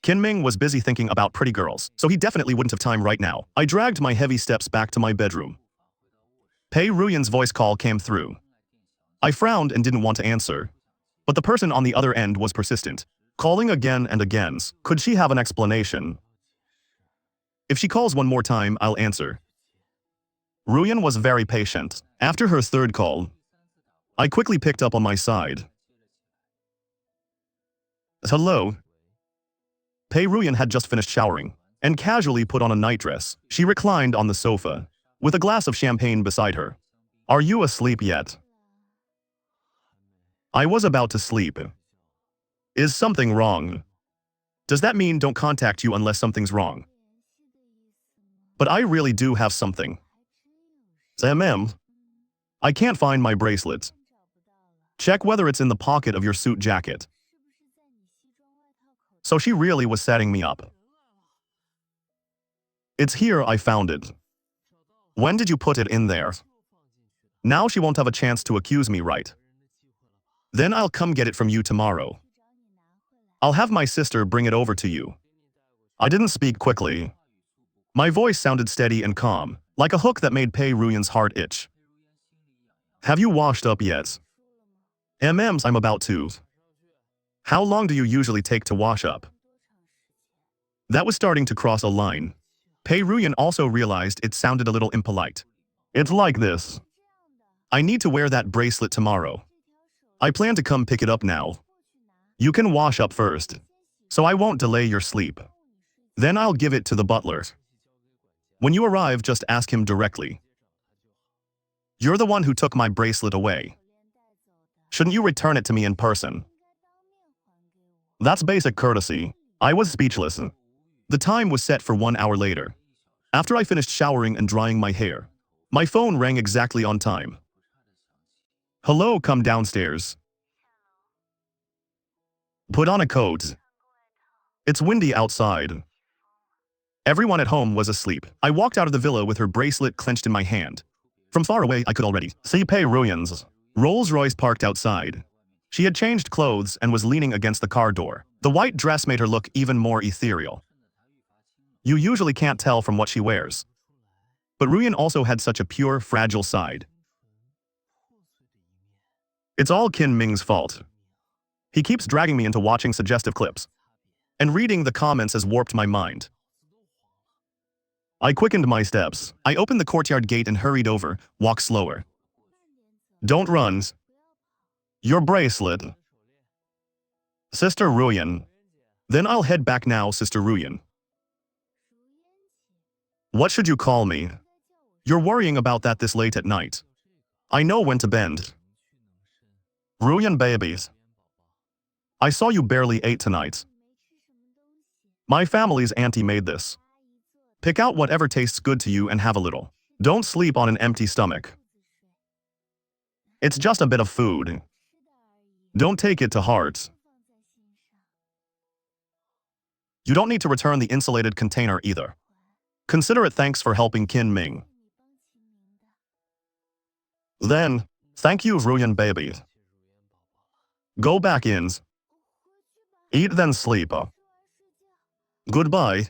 Kinming was busy thinking about pretty girls, so he definitely wouldn't have time right now. I dragged my heavy steps back to my bedroom. Pei Ruyan's voice call came through. I frowned and didn't want to answer. But the person on the other end was persistent, calling again and again. Could she have an explanation? If she calls one more time, I'll answer. Ruyan was very patient. After her 3rd call, I quickly picked up on my side. Hello? Pei Ruyan had just finished showering, and casually put on a nightdress. She reclined on the sofa, with a glass of champagne beside her. Are you asleep yet? I was about to sleep. Is something wrong? Does that mean don't contact you unless something's wrong? But I really do have something. I can't find my bracelet. Check whether it's in the pocket of your suit jacket. So she really was setting me up. It's here, I found it. When did you put it in there? Now she won't have a chance to accuse me, right? Then I'll come get it from you tomorrow. I'll have my sister bring it over to you. I didn't speak quickly. My voice sounded steady and calm, like a hook that made Pei Ruyan's heart itch. Have you washed up yet? MMs, I'm about to. How long do you usually take to wash up? That was starting to cross a line. Pei Ruyan also realized it sounded a little impolite. It's like this. I need to wear that bracelet tomorrow. I plan to come pick it up now. You can wash up first, so I won't delay your sleep. Then I'll give it to the butler. When you arrive, just ask him directly. You're the one who took my bracelet away. Shouldn't you return it to me in person? That's basic courtesy. I was speechless. The time was set for 1 hour later. After I finished showering and drying my hair, my phone rang exactly on time. Hello, come downstairs. Put on a coat. It's windy outside. Everyone at home was asleep. I walked out of the villa with her bracelet clenched in my hand. From far away, I could already see Pei Ruyan's Rolls-Royce parked outside. She had changed clothes and was leaning against the car door. The white dress made her look even more ethereal. You usually can't tell from what she wears. But Ruyan also had such a pure, fragile side. It's all Kin Ming's fault. He keeps dragging me into watching suggestive clips. And reading the comments has warped my mind. I quickened my steps. I opened the courtyard gate and hurried over. Walk slower. Don't run. Your bracelet. Sister Ruyan. Then I'll head back now, Sister Ruyan. What should you call me? You're worrying about that this late at night. I know when to bend. Ruyan babies. I saw you barely ate tonight. My family's auntie made this. Pick out whatever tastes good to you and have a little. Don't sleep on an empty stomach. It's just a bit of food. Don't take it to heart. You don't need to return the insulated container either. Consider it thanks for helping Kin Ming. Then, thank you, Ruyan baby. Go back in. Eat then sleep. Goodbye.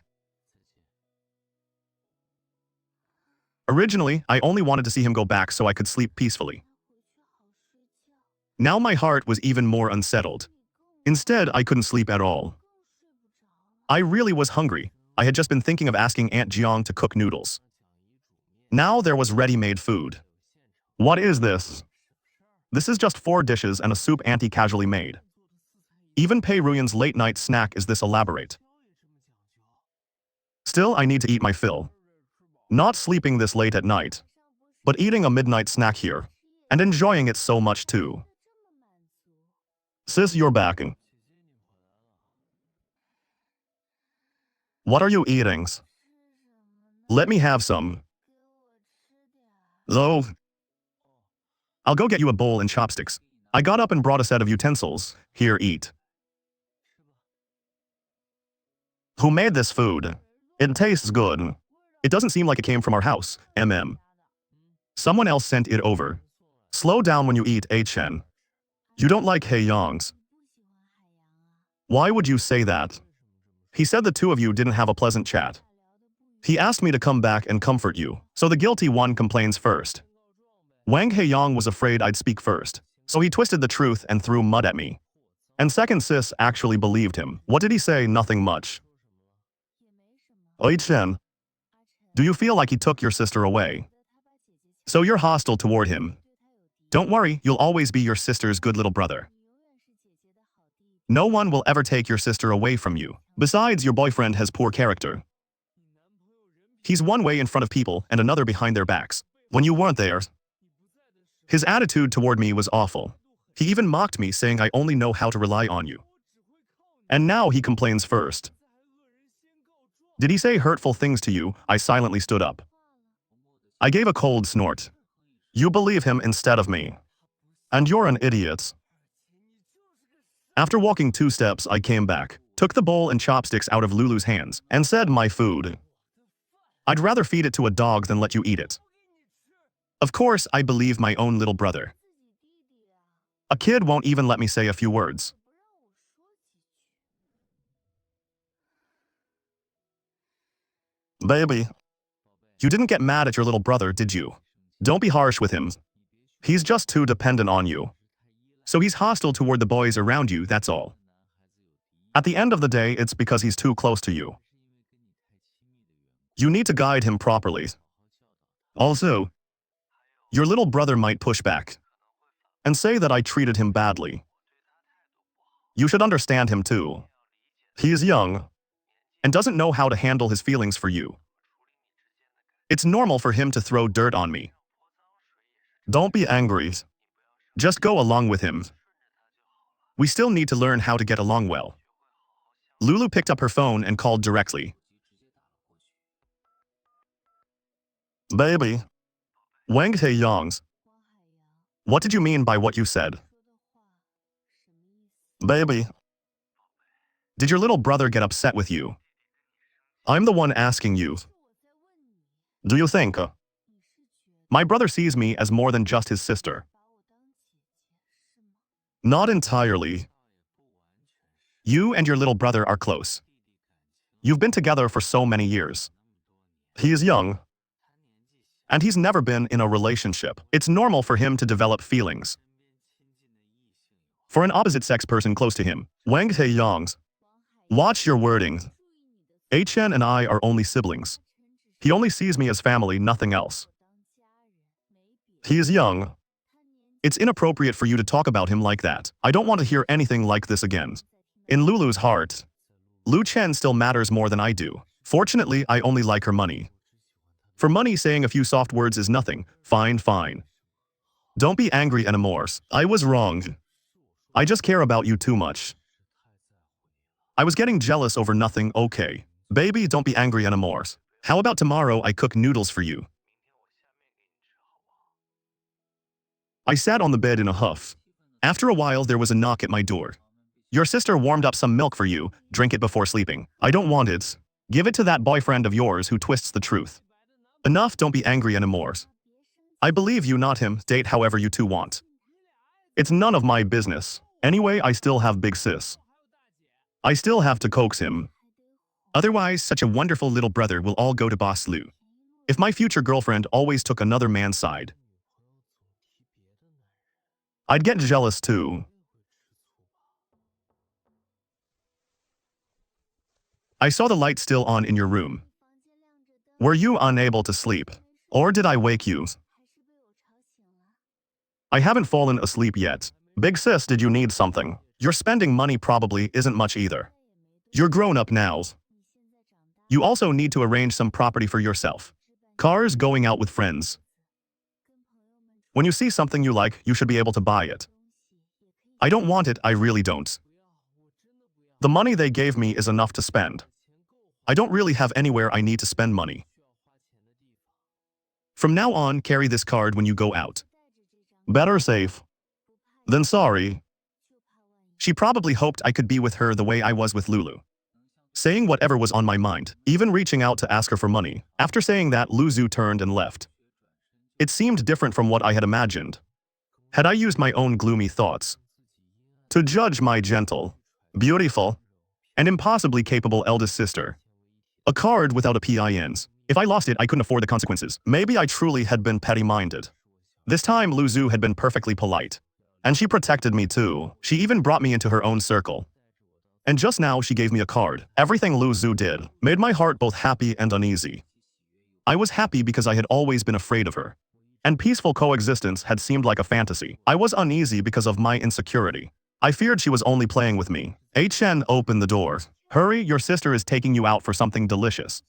Originally, I only wanted to see him go back so I could sleep peacefully. Now my heart was even more unsettled. Instead, I couldn't sleep at all. I really was hungry. I had just been thinking of asking Aunt Jiang to cook noodles. Now there was ready-made food. What is this? This is just 4 dishes and a soup Auntie casually made. Even Pei Ruyan's late-night snack is this elaborate. Still, I need to eat my fill. Not sleeping this late at night, but eating a midnight snack here, and enjoying it so much too. Sis, you're back. What are you eating? Let me have some. Though, I'll go get you a bowl and chopsticks. I got up and brought a set of utensils. Here, eat. Who made this food? It tastes good. It doesn't seem like it came from our house, Someone else sent it over. Slow down when you eat, Chen. You don't like Heiyang's. Why would you say that? He said the two of you didn't have a pleasant chat. He asked me to come back and comfort you, so the guilty one complains first. Wang Heiyang was afraid I'd speak first, so he twisted the truth and threw mud at me. And second sis actually believed him. What did he say? Nothing much. Chen, do you feel like he took your sister away? So you're hostile toward him. Don't worry, you'll always be your sister's good little brother. No one will ever take your sister away from you. Besides, your boyfriend has poor character. He's one way in front of people and another behind their backs. When you weren't there, his attitude toward me was awful. He even mocked me, saying I only know how to rely on you. And now he complains first. Did he say hurtful things to you? I silently stood up. I gave a cold snort. You believe him instead of me. And you're an idiot. After walking 2 steps, I came back, took the bowl and chopsticks out of Lulu's hands, and said, my food. I'd rather feed it to a dog than let you eat it. Of course, I believe my own little brother. A kid won't even let me say a few words. Baby, you didn't get mad at your little brother, did you? Don't be harsh with him. He's just too dependent on you. So he's hostile toward the boys around you, that's all. At the end of the day, it's because he's too close to you. You need to guide him properly. Also, your little brother might push back and say that I treated him badly. You should understand him too. He is young and doesn't know how to handle his feelings for you. It's normal for him to throw dirt on me. Don't be angry. Just go along with him. We still need to learn how to get along well. Lulu picked up her phone and called directly. Baby. Wang Heiyang's. What did you mean by what you said? Baby. Did your little brother get upset with you? I'm the one asking you. Do you think my brother sees me as more than just his sister? Not entirely. You and your little brother are close. You've been together for so many years. He is young, and he's never been in a relationship. It's normal for him to develop feelings. For an opposite-sex person close to him. Wang Taeyong's. Watch your wording. Chen and I are only siblings. He only sees me as family, nothing else. He is young. It's inappropriate for you to talk about him like that. I don't want to hear anything like this again. In Lulu's heart, Lu Chen still matters more than I do. Fortunately, I only like her money. For money, saying a few soft words is nothing. Fine, fine. Don't be angry anymore. I was wrong. I just care about you too much. I was getting jealous over nothing, okay. Baby, don't be angry anymore. How about tomorrow I cook noodles for you? I sat on the bed in a huff. After a while, there was a knock at my door. Your sister warmed up some milk for you. Drink it before sleeping. I don't want it. Give it to that boyfriend of yours who twists the truth. Enough, don't be angry anymore. I believe you, not him. Date however you two want. It's none of my business. Anyway, I still have big sis. I still have to coax him. Otherwise, such a wonderful little brother will all go to Boss Lu. If my future girlfriend always took another man's side, I'd get jealous too. I saw the light still on in your room. Were you unable to sleep? Or did I wake you? I haven't fallen asleep yet. Big sis, did you need something? Your spending money probably isn't much either. You're grown up now. You also need to arrange some property for yourself. Cars, going out with friends. When you see something you like, you should be able to buy it. I don't want it, I really don't. The money they gave me is enough to spend. I don't really have anywhere I need to spend money. From now on, carry this card when you go out. Better safe than sorry. She probably hoped I could be with her the way I was with Lulu. Saying whatever was on my mind, even reaching out to ask her for money. After saying that, Lulu turned and left. It seemed different from what I had imagined. Had I used my own gloomy thoughts to judge my gentle, beautiful, and impossibly capable eldest sister? A card without a PINs. If I lost it, I couldn't afford the consequences. Maybe I truly had been petty-minded. This time, Lulu had been perfectly polite. And she protected me too. She even brought me into her own circle. And just now, she gave me a card. Everything Lulu did made my heart both happy and uneasy. I was happy because I had always been afraid of her. And peaceful coexistence had seemed like a fantasy. I was uneasy because of my insecurity. I feared she was only playing with me. Chen opened the door. Hurry, your sister is taking you out for something delicious.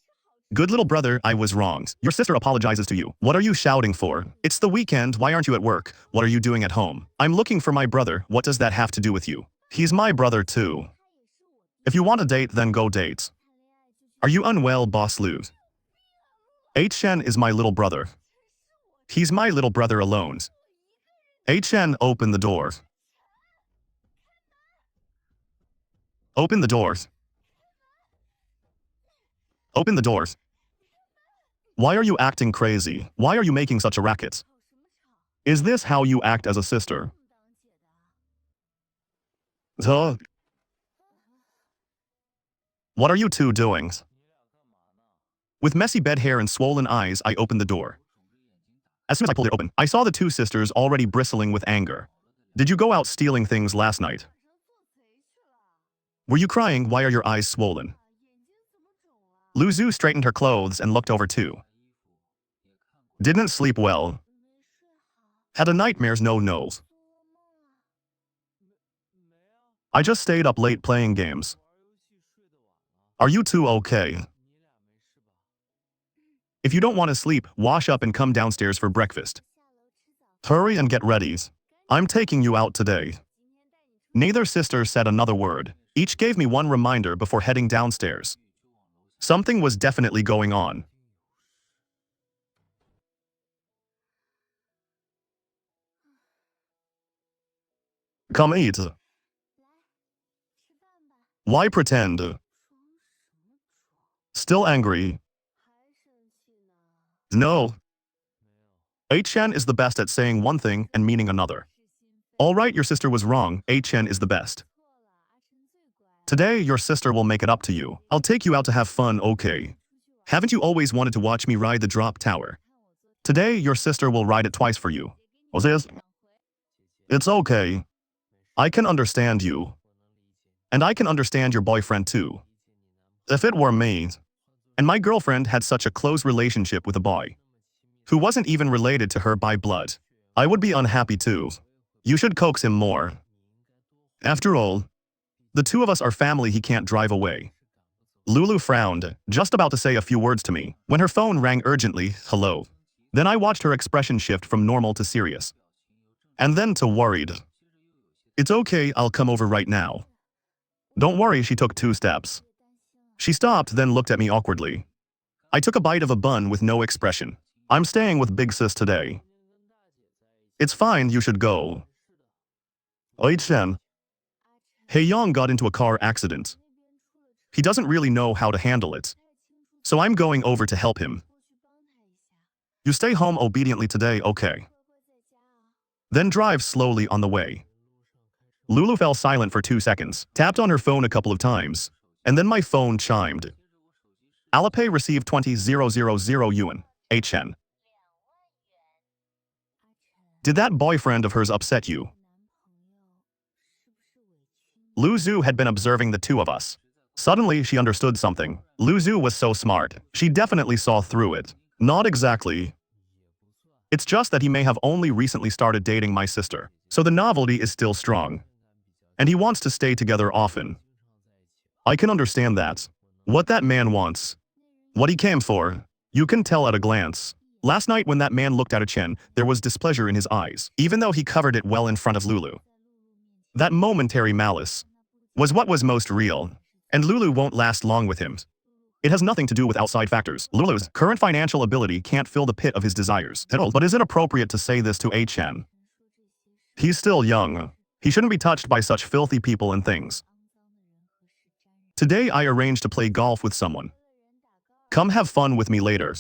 Good little brother, I was wrong. Your sister apologizes to you. What are you shouting for? It's the weekend, why aren't you at work? What are you doing at home? I'm looking for my brother, what does that have to do with you? He's my brother too. If you want a date, then go date. Are you unwell, Boss Lu? Chen is my little brother. He's my little brother alone. Chen, open the door. Open the doors. Open the doors. Why are you acting crazy? Why are you making such a racket? Is this how you act as a sister? Huh? What are you two doing? With messy bed hair and swollen eyes, I opened the door. As soon as I pulled it open, I saw the two sisters already bristling with anger. Did you go out stealing things last night? Were you crying? Why are your eyes swollen? Lulu straightened her clothes and looked over too. Didn't sleep well. Had a nightmares? No. I just stayed up late playing games. Are you two okay? If you don't want to sleep, wash up and come downstairs for breakfast. Hurry and get ready. I'm taking you out today. Neither sister said another word. Each gave me one reminder before heading downstairs. Something was definitely going on. Come eat. Why pretend? Still angry? No. Chen is the best at saying one thing and meaning another. Alright, your sister was wrong, Chen is the best. Today, your sister will make it up to you. I'll take you out to have fun, okay? Haven't you always wanted to watch me ride the drop tower? Today, your sister will ride it twice for you. What's this? It's okay. I can understand you. And I can understand your boyfriend too. If it were me, and my girlfriend had such a close relationship with a boy, who wasn't even related to her by blood, I would be unhappy too. You should coax him more. After all, the two of us are family, he can't drive away. Lulu frowned, just about to say a few words to me, when her phone rang urgently, hello. Then I watched her expression shift from normal to serious. And then to worried. It's okay, I'll come over right now. Don't worry, she took 2 steps. She stopped, then looked at me awkwardly. I took a bite of a bun with no expression. I'm staying with Big Sis today. It's fine, you should go. Oi-chen. Hae-young got into a car accident. He doesn't really know how to handle it. So I'm going over to help him. You stay home obediently today, okay? Then drive slowly on the way. Lulu fell silent for 2 seconds, tapped on her phone a couple of times, and then my phone chimed. Alipay received 20,000 yuan. HN. Did that boyfriend of hers upset you? Lu Zhu had been observing the two of us. Suddenly, she understood something. Lu Zhu was so smart. She definitely saw through it. Not exactly. It's just that he may have only recently started dating my sister, so the novelty is still strong. And he wants to stay together often. I can understand that. What that man wants. What he came for. You can tell at a glance. Last night when that man looked at Chen, there was displeasure in his eyes, even though he covered it well in front of Lulu. That momentary malice was what was most real, and Lulu won't last long with him. It has nothing to do with outside factors. Lulu's current financial ability can't fill the pit of his desires at all. But is it appropriate to say this to Chen? He's still young. He shouldn't be touched by such filthy people and things. Today I arranged to play golf with someone. Come have fun with me later.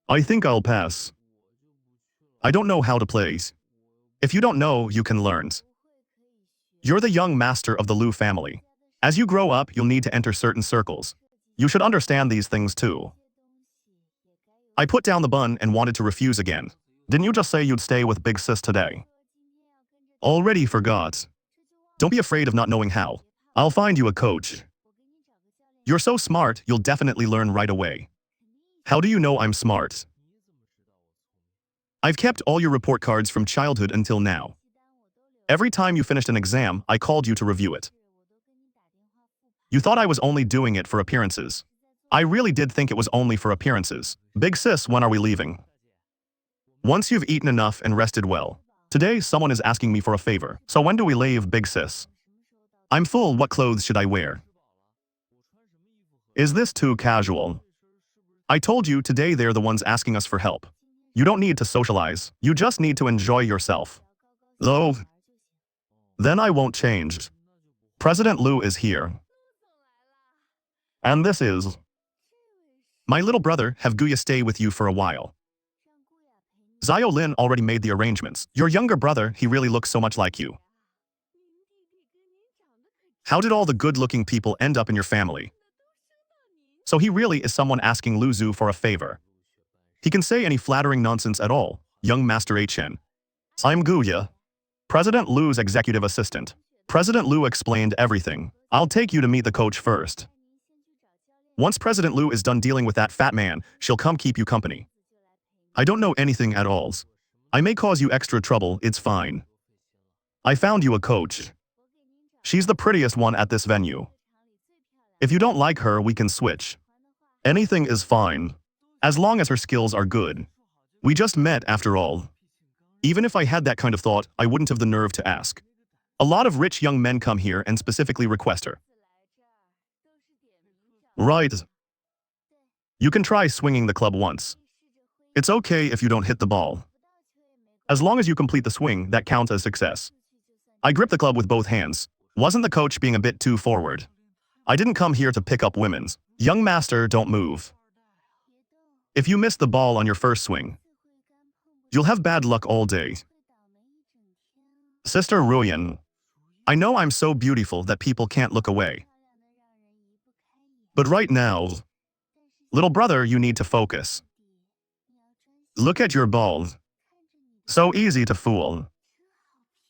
I think I'll pass. I don't know how to play. If you don't know, you can learn. You're the young master of the Lu family. As you grow up, you'll need to enter certain circles. You should understand these things too. I put down the bun and wanted to refuse again. Didn't you just say you'd stay with Big Sis today? Already forgot. Don't be afraid of not knowing how. I'll find you a coach. You're so smart, you'll definitely learn right away. How do you know I'm smart? I've kept all your report cards from childhood until now. Every time you finished an exam, I called you to review it. You thought I was only doing it for appearances. I really did think it was only for appearances. Big Sis, when are we leaving? Once you've eaten enough and rested well. Today, someone is asking me for a favor. So when do we leave, Big Sis? I'm full, what clothes should I wear? Is this too casual? I told you today they're the ones asking us for help. You don't need to socialize, you just need to enjoy yourself. Oh. Then I won't change. President Lu is here. And this is... My little brother, have Guya stay with you for a while. Zio Lin already made the arrangements. Your younger brother, he really looks so much like you. How did all the good-looking people end up in your family? So he really is someone asking Lu Zhu for a favor. He can say any flattering nonsense at all, young Master Chen. I'm Guya, President Lu's executive assistant. President Lu explained everything. I'll take you to meet the coach first. Once President Lu is done dealing with that fat man, she'll come keep you company. I don't know anything at all. I may cause you extra trouble, it's fine. I found you a coach. She's the prettiest one at this venue. If you don't like her, we can switch. Anything is fine. As long as her skills are good. We just met after all. Even if I had that kind of thought, I wouldn't have the nerve to ask. A lot of rich young men come here and specifically request her. Right. You can try swinging the club once. It's okay if you don't hit the ball. As long as you complete the swing, that counts as success. I gripped the club with both hands. Wasn't the coach being a bit too forward? I didn't come here to pick up women's. Young master, don't move. If you miss the ball on your first swing, you'll have bad luck all day. Sister Ruyan, I know I'm so beautiful that people can't look away. But right now, little brother, you need to focus. Look at your ball. So easy to fool.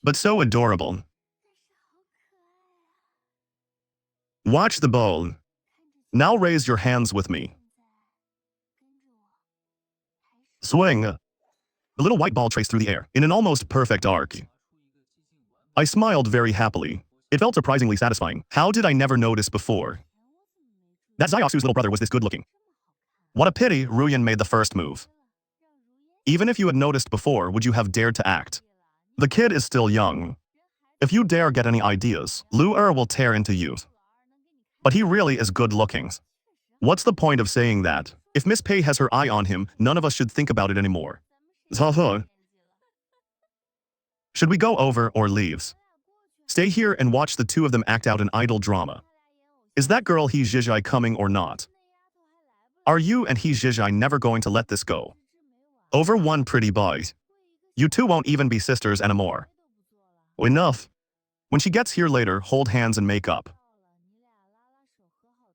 but so adorable. Watch the bowl. Now raise your hands with me. Swing. The little white ball traced through the air in an almost perfect arc. I smiled very happily. It felt surprisingly satisfying. How did I never notice before? That Xiaoxu's little brother was this good-looking. What a pity Ruyan made the first move. Even if you had noticed before, would you have dared to act? The kid is still young. If you dare get any ideas, Lulu will tear into you. But he really is good-looking. What's the point of saying that? If Miss Pei has her eye on him, none of us should think about it anymore. Should we go over or leave? Stay here and watch the two of them act out an idle drama. Is that girl He Zhizhai coming or not? Are you and He Zhizhai never going to let this go? Over one pretty boy. You two won't even be sisters anymore. Enough. When she gets here later, hold hands and make up.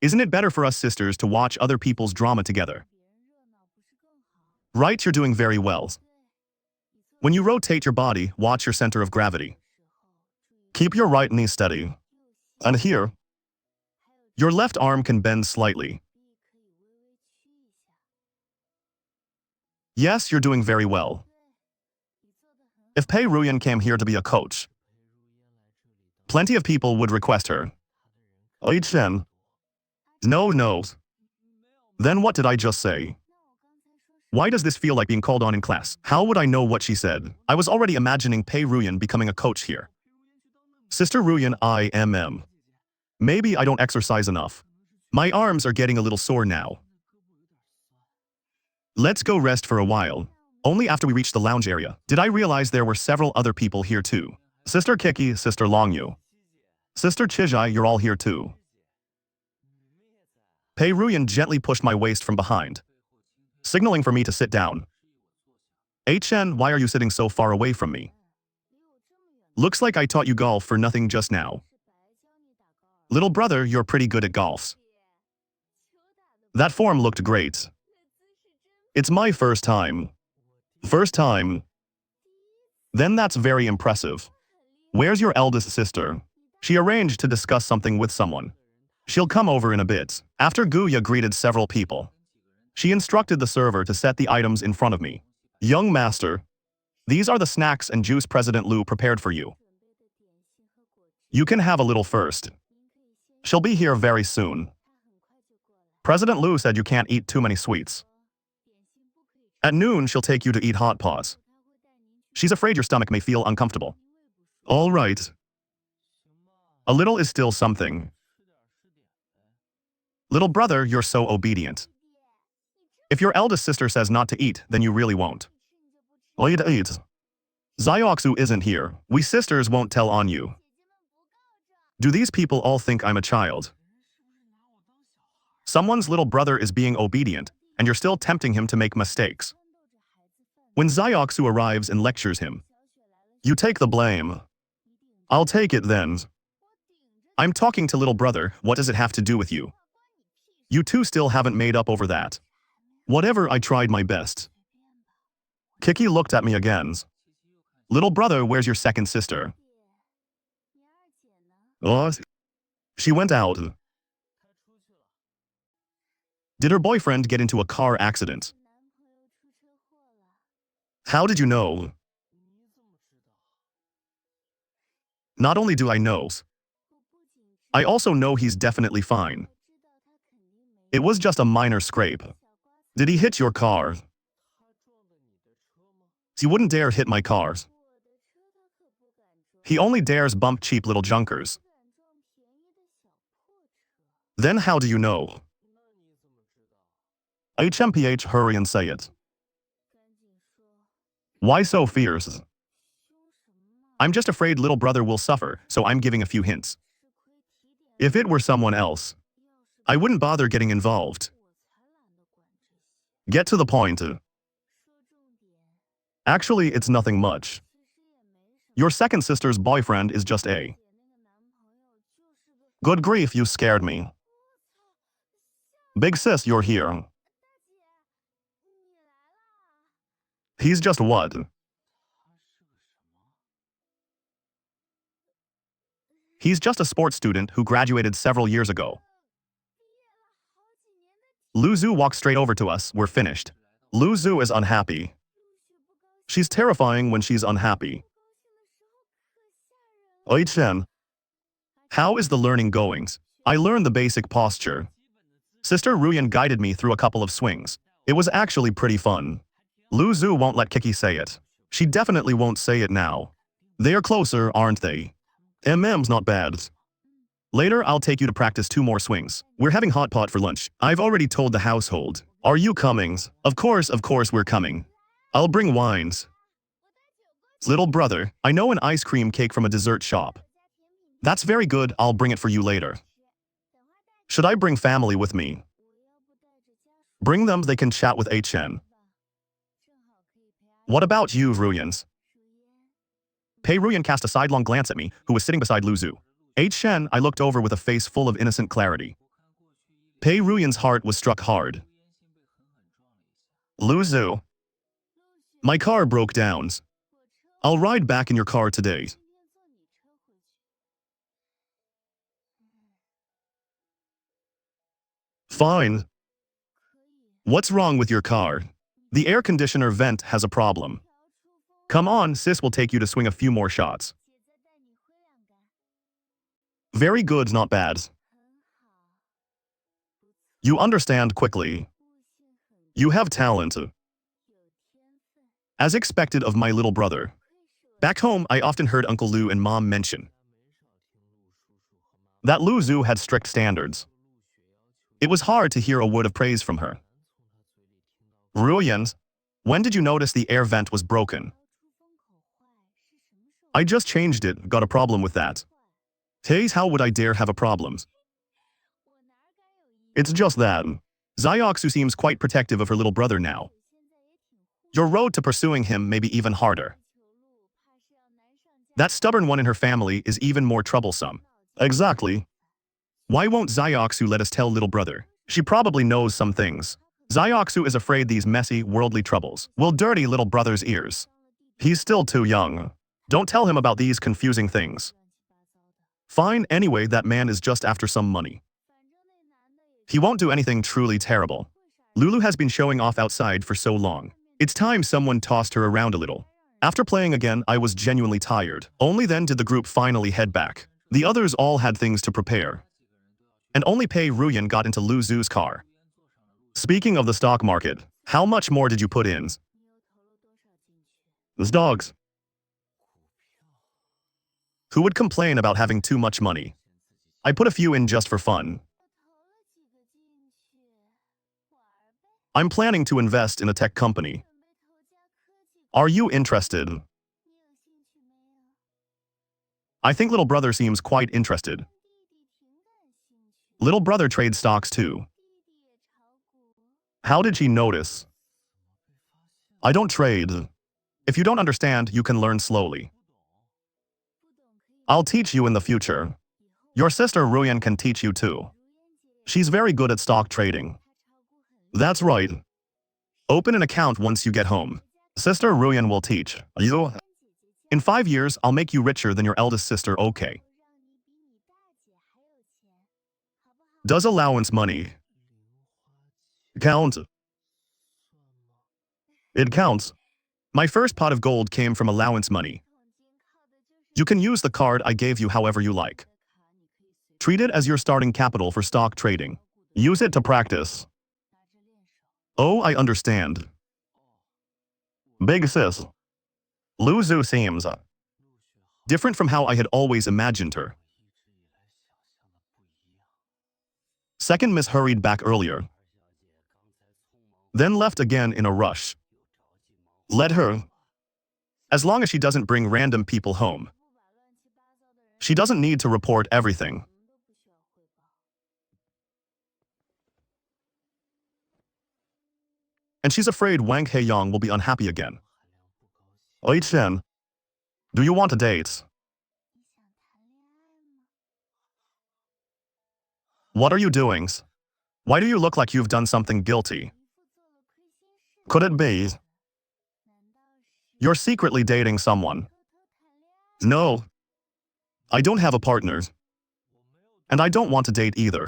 Isn't it better for us sisters to watch other people's drama together? Right, you're doing very well. When you rotate your body, watch your center of gravity. Keep your right knee steady. And here, your left arm can bend slightly. Yes, you're doing very well. If Pei Ruyan came here to be a coach, plenty of people would request her. Leech. No. Then what did I just say? Why does this feel like being called on in class? How would I know what she said? I was already imagining Pei Ruyan becoming a coach here. Sister Ruyan, IMM. Maybe I don't exercise enough. My arms are getting a little sore now. Let's go rest for a while. Only after we reached the lounge area did I realize there were several other people here too. Sister Kiki, Sister Longyu. Sister Chizhai, you're all here too. Pei Ruyan gently pushed my waist from behind, signaling for me to sit down. Chen, why are you sitting so far away from me? Looks like I taught you golf for nothing just now. Little brother, you're pretty good at golf. That form looked great. It's my first time. First time. Then that's very impressive. Where's your eldest sister? She arranged to discuss something with someone. She'll come over in a bit. After Guya greeted several people, she instructed the server to set the items in front of me. Young master, these are the snacks and juice President Lu prepared for you. You can have a little first. She'll be here very soon. President Lu said you can't eat too many sweets. At noon, she'll take you to eat hot paws. She's afraid your stomach may feel uncomfortable. All right. A little is still something. Little brother, you're so obedient. If your eldest sister says not to eat, then you really won't. Eat. Xiaoxu isn't here. We sisters won't tell on you. Do these people all think I'm a child? Someone's little brother is being obedient, and you're still tempting him to make mistakes. When Xiaoxu arrives and lectures him, you take the blame. I'll take it then. I'm talking to little brother, what does it have to do with you? You two still haven't made up over that. Whatever, I tried my best. Kiki looked at me again. Little brother, where's your second sister? What? She went out. Did her boyfriend get into a car accident? How did you know? Not only do I know, I also know he's definitely fine. It was just a minor scrape. Did he hit your car? He wouldn't dare hit my cars. He only dares bump cheap little junkers. Then how do you know? HMPH, hurry and say it. Why so fierce? I'm just afraid little brother will suffer, so I'm giving a few hints. If it were someone else, I wouldn't bother getting involved. Get to the point. Actually, it's nothing much. Your second sister's boyfriend is just a... Good grief, you scared me. Big sis, you're here. He's just what? He's just a sports student who graduated several years ago. Lulu walks straight over to us. We're finished. Lulu is unhappy. She's terrifying when she's unhappy. Oi Chen. How is the learning going? I learned the basic posture. Sister Ruyan guided me through a couple of swings. It was actually pretty fun. Lulu won't let Kiki say it. She definitely won't say it now. They are closer, aren't they? MM's not bad. Later, I'll take you to practice 2 more swings. We're having hot pot for lunch. I've already told the household. Are you coming? Of course we're coming. I'll bring wines. Little brother, I know an ice cream cake from a dessert shop. That's very good, I'll bring it for you later. Should I bring family with me? Bring them, they can chat with HN. What about you, Ruyan? Pei Ruyan cast a sidelong glance at me, who was sitting beside Lulu. HN, I looked over with a face full of innocent clarity. Pei Ruyan's heart was struck hard. Lulu. My car broke down. I'll ride back in your car today. Fine. What's wrong with your car? The air conditioner vent has a problem. Come on, sis will take you to swing a few more shots. Very good, not bad. You understand quickly. You have talent. As expected of my little brother. Back home, I often heard Uncle Lou and Mom mention that Lulu had strict standards. It was hard to hear a word of praise from her. Ruyan, when did you notice the air vent was broken? I just changed it, got a problem with that. Hey, how would I dare have a problem? It's just that. Xiaoxu seems quite protective of her little brother now. Your road to pursuing him may be even harder. That stubborn one in her family is even more troublesome. Exactly. Why won't Xiaoxu let us tell little brother? She probably knows some things. Xiaoxu is afraid these messy, worldly troubles will dirty little brother's ears. He's still too young. Don't tell him about these confusing things. Fine, anyway, that man is just after some money. He won't do anything truly terrible. Lulu has been showing off outside for so long. It's time someone tossed her around a little. After playing again, I was genuinely tired. Only then did the group finally head back. The others all had things to prepare. And only Pei Ruyan got into Lulu's car. Speaking of the stock market, how much more did you put in? Those dogs. Who would complain about having too much money? I put a few in just for fun. I'm planning to invest in a tech company. Are you interested? I think little brother seems quite interested. Little brother trades stocks too. How did she notice? I don't trade. If you don't understand, you can learn slowly. I'll teach you in the future. Your sister Ruyan can teach you too. She's very good at stock trading. That's right. Open an account once you get home. Sister Ruyan will teach you. In 5 years, I'll make you richer than your eldest sister, okay? Does allowance money count? It counts. My first pot of gold came from allowance money. You can use the card I gave you however you like. Treat it as your starting capital for stock trading. Use it to practice. Oh, I understand. Big sis. Lulu seems different from how I had always imagined her. Second Miss hurried back earlier. Then left again in a rush. Let her. As long as she doesn't bring random people home. She doesn't need to report everything. And she's afraid Wang Heiyang will be unhappy again. Oi Chen, do you want a date? What are you doing? Why do you look like you've done something guilty? Could it be you're secretly dating someone? No. I don't have a partner, and I don't want to date either.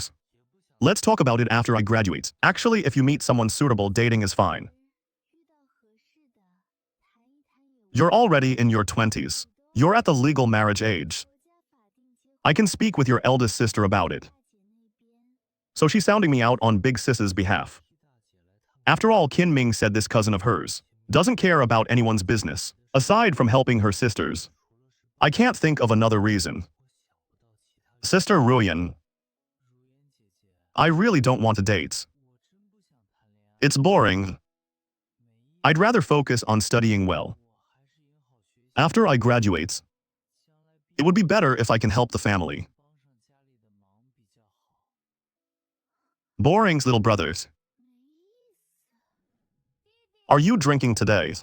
Let's talk about it after I graduate. Actually, if you meet someone suitable, dating is fine. You're already in your 20s. You're at the legal marriage age. I can speak with your eldest sister about it. So she's sounding me out on Big Sis's behalf. After all, Qin Ming said this cousin of hers doesn't care about anyone's business, aside from helping her sisters. I can't think of another reason. Sister Ruyan, I really don't want to date. It's boring. I'd rather focus on studying well. After I graduate, it would be better if I can help the family. Boring, little brothers. Are you drinking today?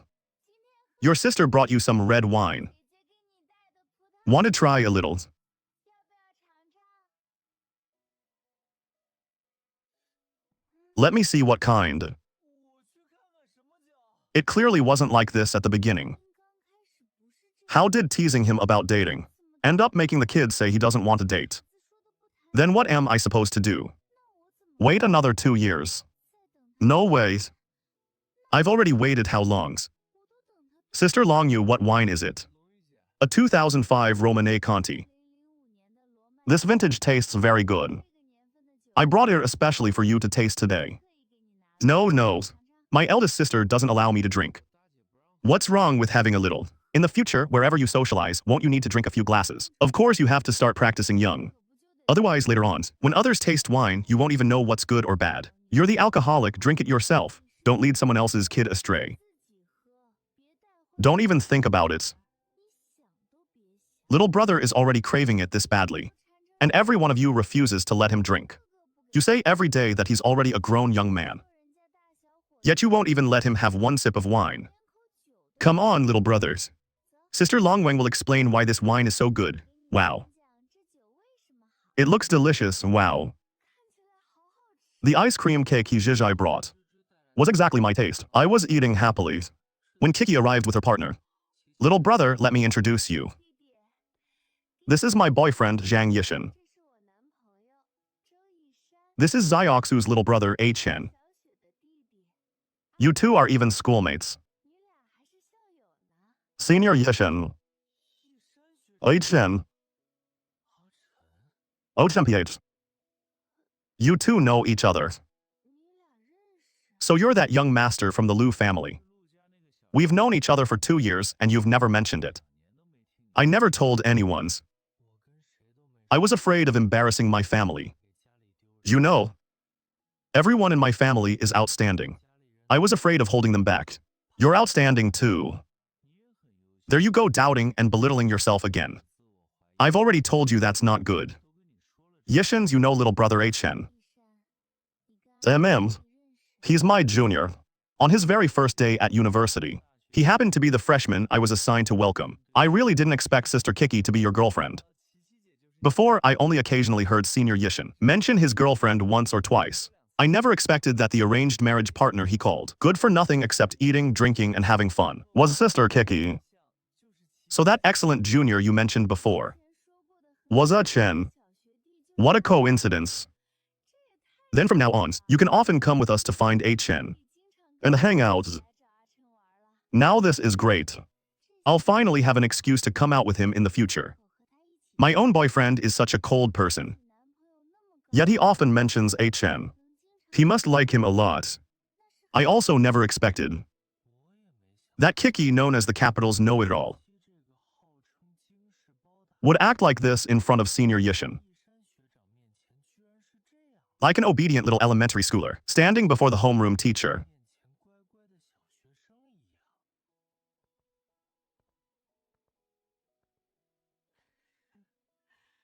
Your sister brought you some red wine. Want to try a little? Let me see what kind. It clearly wasn't like this at the beginning. How did teasing him about dating end up making the kid say he doesn't want to date? Then what am I supposed to do? Wait another 2 years? No way. I've already waited how long? Sister Longyu, what wine is it? A 2005 Romanée Conti. This vintage tastes very good. I brought it especially for you to taste today. No. My eldest sister doesn't allow me to drink. What's wrong with having a little? In the future, wherever you socialize, won't you need to drink a few glasses? Of course you have to start practicing young. Otherwise later on, when others taste wine, you won't even know what's good or bad. You're the alcoholic, drink it yourself. Don't lead someone else's kid astray. Don't even think about it. Little brother is already craving it this badly. And every one of you refuses to let him drink. You say every day that he's already a grown young man. Yet you won't even let him have one sip of wine. Come on, little brothers. Sister Longwang will explain why this wine is so good. Wow. It looks delicious, wow. The ice cream cake Zhizhai brought was exactly my taste. I was eating happily when Kiki arrived with her partner. Little brother, let me introduce you. This is my boyfriend, Zhang Yishan. This is Xiaoxu's little brother, Chen. You two are even schoolmates. Senior Yishan. Chen. PH. You two know each other. So you're that young master from the Lu family. We've known each other for 2 years and you've never mentioned it. I never told anyone. I was afraid of embarrassing my family. You know, everyone in my family is outstanding. I was afraid of holding them back. You're outstanding too. There you go, doubting and belittling yourself again. I've already told you that's not good. Yishan's, you know, little brother Chen. He's my junior. On his very first day at university, he happened to be the freshman I was assigned to welcome. I really didn't expect Sister Kiki to be your girlfriend. Before, I only occasionally heard Senior Yishan mention his girlfriend once or twice. I never expected that the arranged marriage partner he called good for nothing except eating, drinking, and having fun was Sister Kiki. So that excellent junior you mentioned before was a Chen. What a coincidence. Then from now on, you can often come with us to find a Chen and hang out. Now this is great. I'll finally have an excuse to come out with him in the future. My own boyfriend is such a cold person. Yet he often mentions a Chen. He must like him a lot. I also never expected that Kiki, known as the capital's know-it-all, would act like this in front of Senior Yishan. Like an obedient little elementary schooler, standing before the homeroom teacher.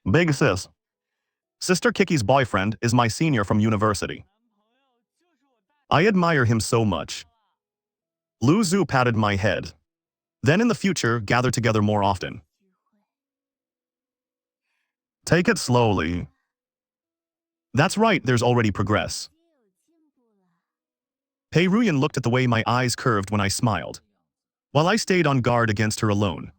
Big sis. Sister Kiki's boyfriend is my senior from university. I admire him so much. Lu Zhu patted my head. Then in the future, gather together more often. Take it slowly. That's right, there's already progress. Pei Ruyan looked at the way my eyes curved when I smiled, while I stayed on guard against her alone.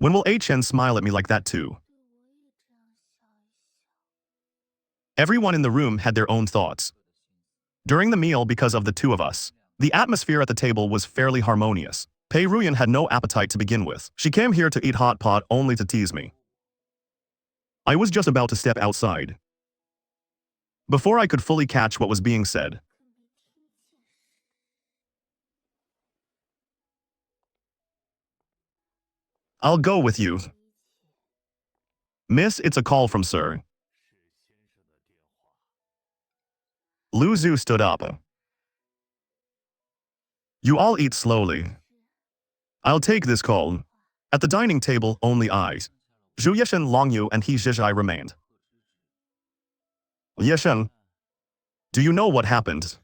When will HN smile at me like that too? Everyone in the room had their own thoughts. During the meal, because of the two of us, the atmosphere at the table was fairly harmonious. Pei Ruyan had no appetite to begin with. She came here to eat hot pot only to tease me. I was just about to step outside. Before I could fully catch what was being said, "I'll go with you." "Miss, it's a call from Sir." Lulu stood up. "You all eat slowly. I'll take this call." At the dining table, only eyes. Zhu Yeshen, Long Yu, and He Zhizhai remained. "Yeshen, do you know what happened?"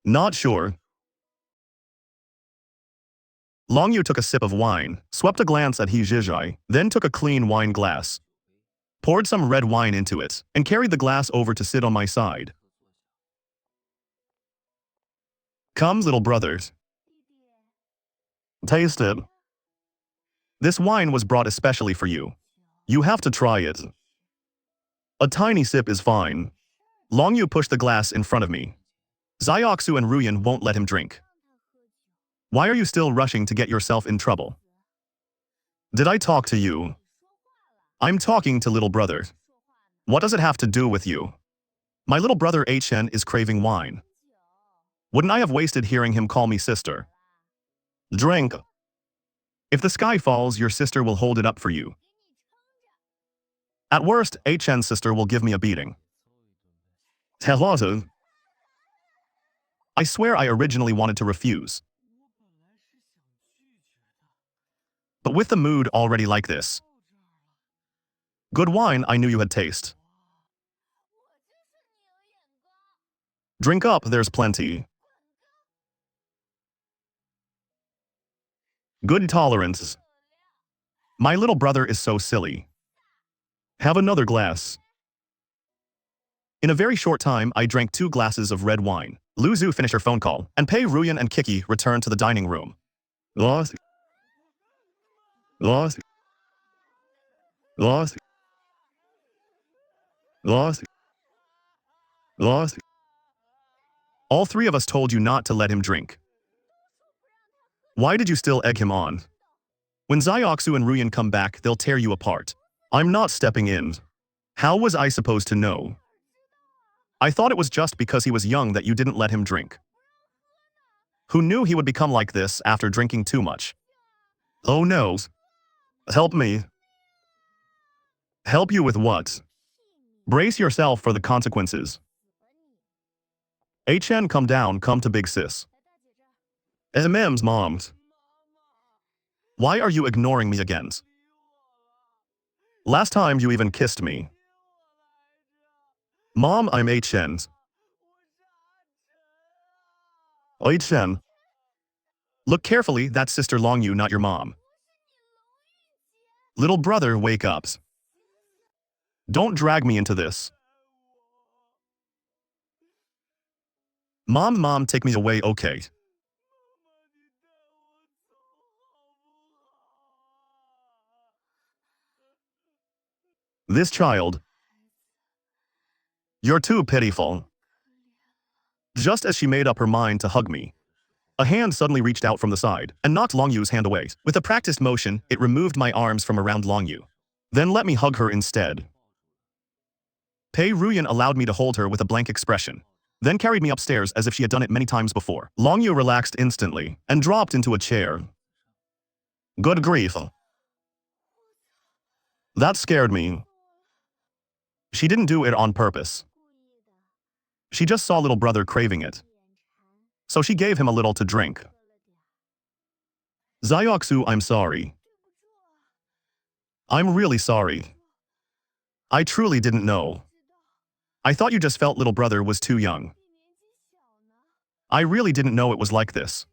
"Not sure." Long Yu took a sip of wine, swept a glance at He Zhizhai, then took a clean wine glass, poured some red wine into it, and carried the glass over to sit on my side. "Come, little brothers. Taste it. This wine was brought especially for you. You have to try it. A tiny sip is fine." Long Yu pushed the glass in front of me. "Xiaoxu and Ruyan won't let him drink. Why are you still rushing to get yourself in trouble?" "Did I talk to you?" "I'm talking to little brother. What does it have to do with you?" "My little brother HN is craving wine. Wouldn't I have wasted hearing him call me sister?" "Drink. If the sky falls, your sister will hold it up for you. At worst, HN's sister will give me a beating." "Tehlazu." I swear I originally wanted to refuse. But with the mood already like this. Good wine I knew you had taste. Drink up, there's plenty. Good tolerance. My little brother is so silly. Have another glass. In a very short time, I drank 2 glasses of red wine. Lulu finished her phone call, and Pei Ruyan and Kiki returned to the dining room. Lost. Lost. Lost. Lost. Lost. All 3 of us told you not to let him drink. Why did you still egg him on? When Xiaoxu and Ruyan come back, they'll tear you apart. I'm not stepping in. How was I supposed to know? I thought it was just because he was young that you didn't let him drink. Who knew he would become like this after drinking too much? Oh no. Help me. Help you with what? Brace yourself for the consequences. HN, come down, come to big sis. MM's moms. Why are you ignoring me again? Last time you even kissed me. Mom, I'm HN's. HN. Look carefully, that's Sister Long Yu, not your mom. Little brother, wake up. Don't drag me into this. Mom, take me away, okay? This child. You're too pitiful. Just as she made up her mind to hug me, a hand suddenly reached out from the side and knocked Long Yu's hand away. With a practiced motion, it removed my arms from around Long Yu. Then let me hug her instead. Pei Ruyan allowed me to hold her with a blank expression, then carried me upstairs as if she had done it many times before. Long Yu relaxed instantly and dropped into a chair. Good grief. That scared me. She didn't do it on purpose. She just saw little brother craving it. So she gave him a little to drink. Xiaoxu, I'm sorry. I'm really sorry. I truly didn't know. I thought you just felt little brother was too young. I really didn't know it was like this.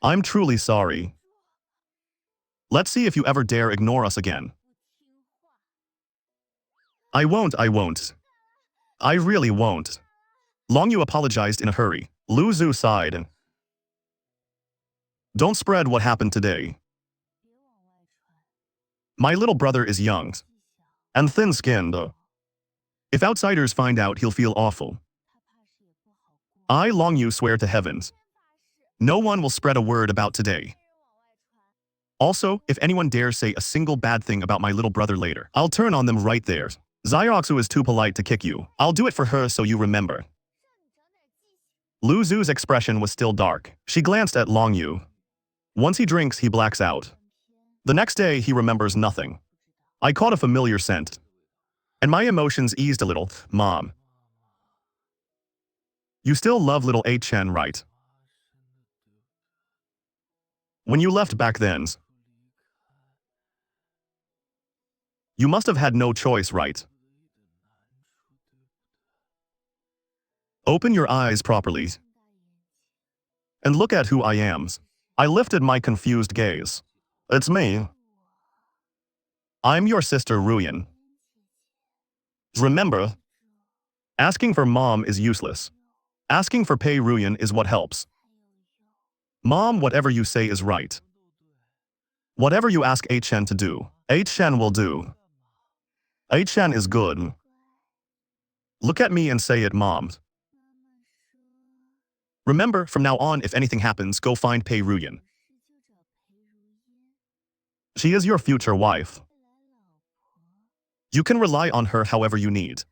I'm truly sorry. Let's see if you ever dare ignore us again. I won't. I really won't. Long Yu apologized in a hurry. Lulu sighed. Don't spread what happened today. My little brother is young and thin-skinned. If outsiders find out, he'll feel awful. I, Long Yu, swear to heavens, no one will spread a word about today. Also, if anyone dares say a single bad thing about my little brother later, I'll turn on them right there. Xiaoxu is too polite to kick you. I'll do it for her so you remember. Lulu's expression was still dark. She glanced at Long Yu. Once he drinks, he blacks out. The next day, he remembers nothing. I caught a familiar scent, and my emotions eased a little. Mom, you still love little Chen, right? When you left back then, you must have had no choice, right? Open your eyes properly and look at who I am. I lifted my confused gaze. It's me. I'm your sister Ruyan. Remember, asking for mom is useless. Asking for Pei Ruyan is what helps. Mom, whatever you say is right. Whatever you ask Chen to do, Chen will do. Chen is good. Look at me and say it, Mom. Remember, from now on, if anything happens, go find Pei Ruyan. She is your future wife. You can rely on her however you need.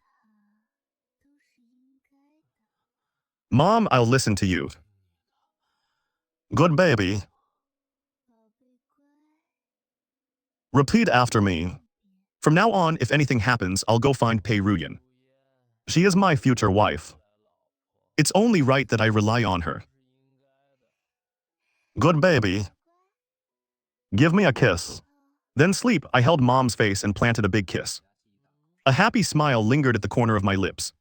Mom, I'll listen to you. Good baby. Repeat after me. From now on, if anything happens, I'll go find Pei Ruyan. She is my future wife. It's only right that I rely on her. Good baby. Give me a kiss. Then sleep. I held Mom's face and planted a big kiss. A happy smile lingered at the corner of my lips.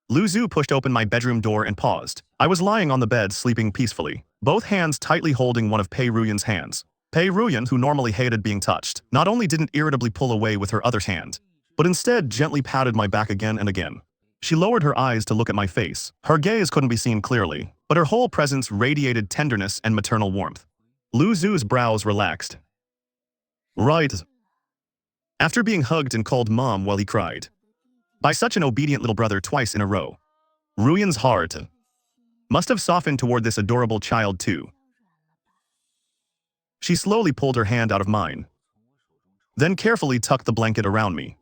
Lulu pushed open my bedroom door and paused. I was lying on the bed, sleeping peacefully, both hands tightly holding one of Pei Ruyan's hands. Pei Ruyan, who normally hated being touched, not only didn't irritably pull away with her other hand, but instead gently patted my back again and again. She lowered her eyes to look at my face. Her gaze couldn't be seen clearly, but her whole presence radiated tenderness and maternal warmth. Lulu's brows relaxed. Right. After being hugged and called Mom while he cried, by such an obedient little brother twice in a row, Ruyan's heart must have softened toward this adorable child too. She slowly pulled her hand out of mine, then carefully tucked the blanket around me.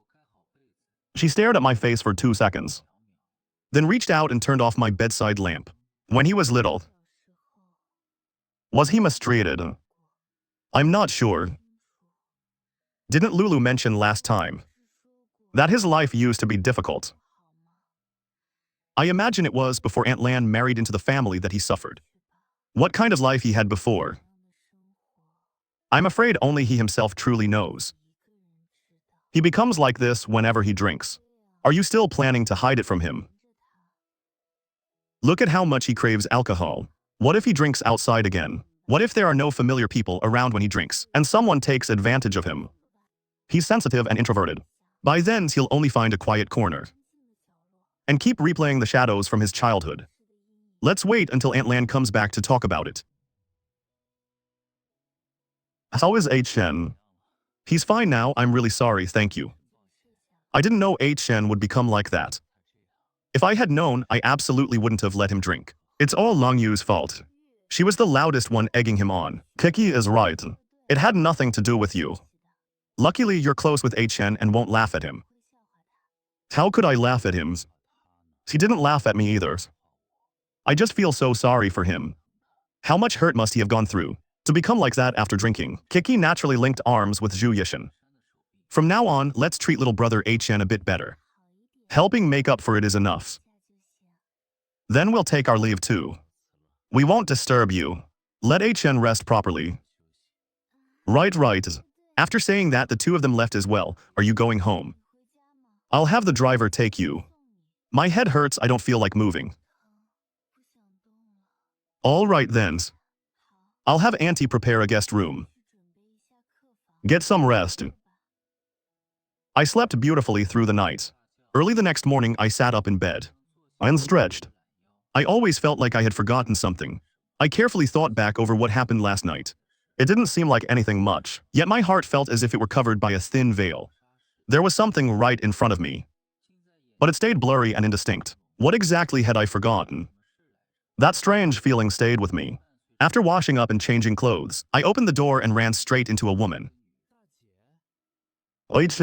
She stared at my face for 2 seconds, then reached out and turned off my bedside lamp. When he was little, was he mistreated? I'm not sure. Didn't Lulu mention last time that his life used to be difficult? I imagine it was before Aunt Lan married into the family that he suffered. What kind of life he had before, I'm afraid only he himself truly knows. He becomes like this whenever he drinks. Are you still planning to hide it from him? Look at how much he craves alcohol. What if he drinks outside again? What if there are no familiar people around when he drinks, and someone takes advantage of him? He's sensitive and introverted. By then, he'll only find a quiet corner and keep replaying the shadows from his childhood. Let's wait until Aunt Lan comes back to talk about it. How is Chen? He's fine now. I'm really sorry, thank you. I didn't know Chen would become like that. If I had known, I absolutely wouldn't have let him drink. It's all Long Yu's fault. She was the loudest one egging him on. Kiki is right. It had nothing to do with you. Luckily, you're close with Chen and won't laugh at him. How could I laugh at him? He didn't laugh at me either. I just feel so sorry for him. How much hurt must he have gone through to become like that after drinking? Kiki naturally linked arms with Zhu Yishan. From now on, let's treat little brother Chen a bit better. Helping make up for it is enough. Then we'll take our leave too. We won't disturb you. Let Chen rest properly. Right. After saying that, the two of them left as well. Are you going home? I'll have the driver take you. My head hurts, I don't feel like moving. All right then. I'll have Auntie prepare a guest room. Get some rest. I slept beautifully through the night. Early the next morning, I sat up in bed. I'm stretched. I always felt like I had forgotten something. I carefully thought back over what happened last night. It didn't seem like anything much, yet my heart felt as if it were covered by a thin veil. There was something right in front of me, but it stayed blurry and indistinct. What exactly had I forgotten? That strange feeling stayed with me. After washing up and changing clothes, I opened the door and ran straight into a woman. Leech,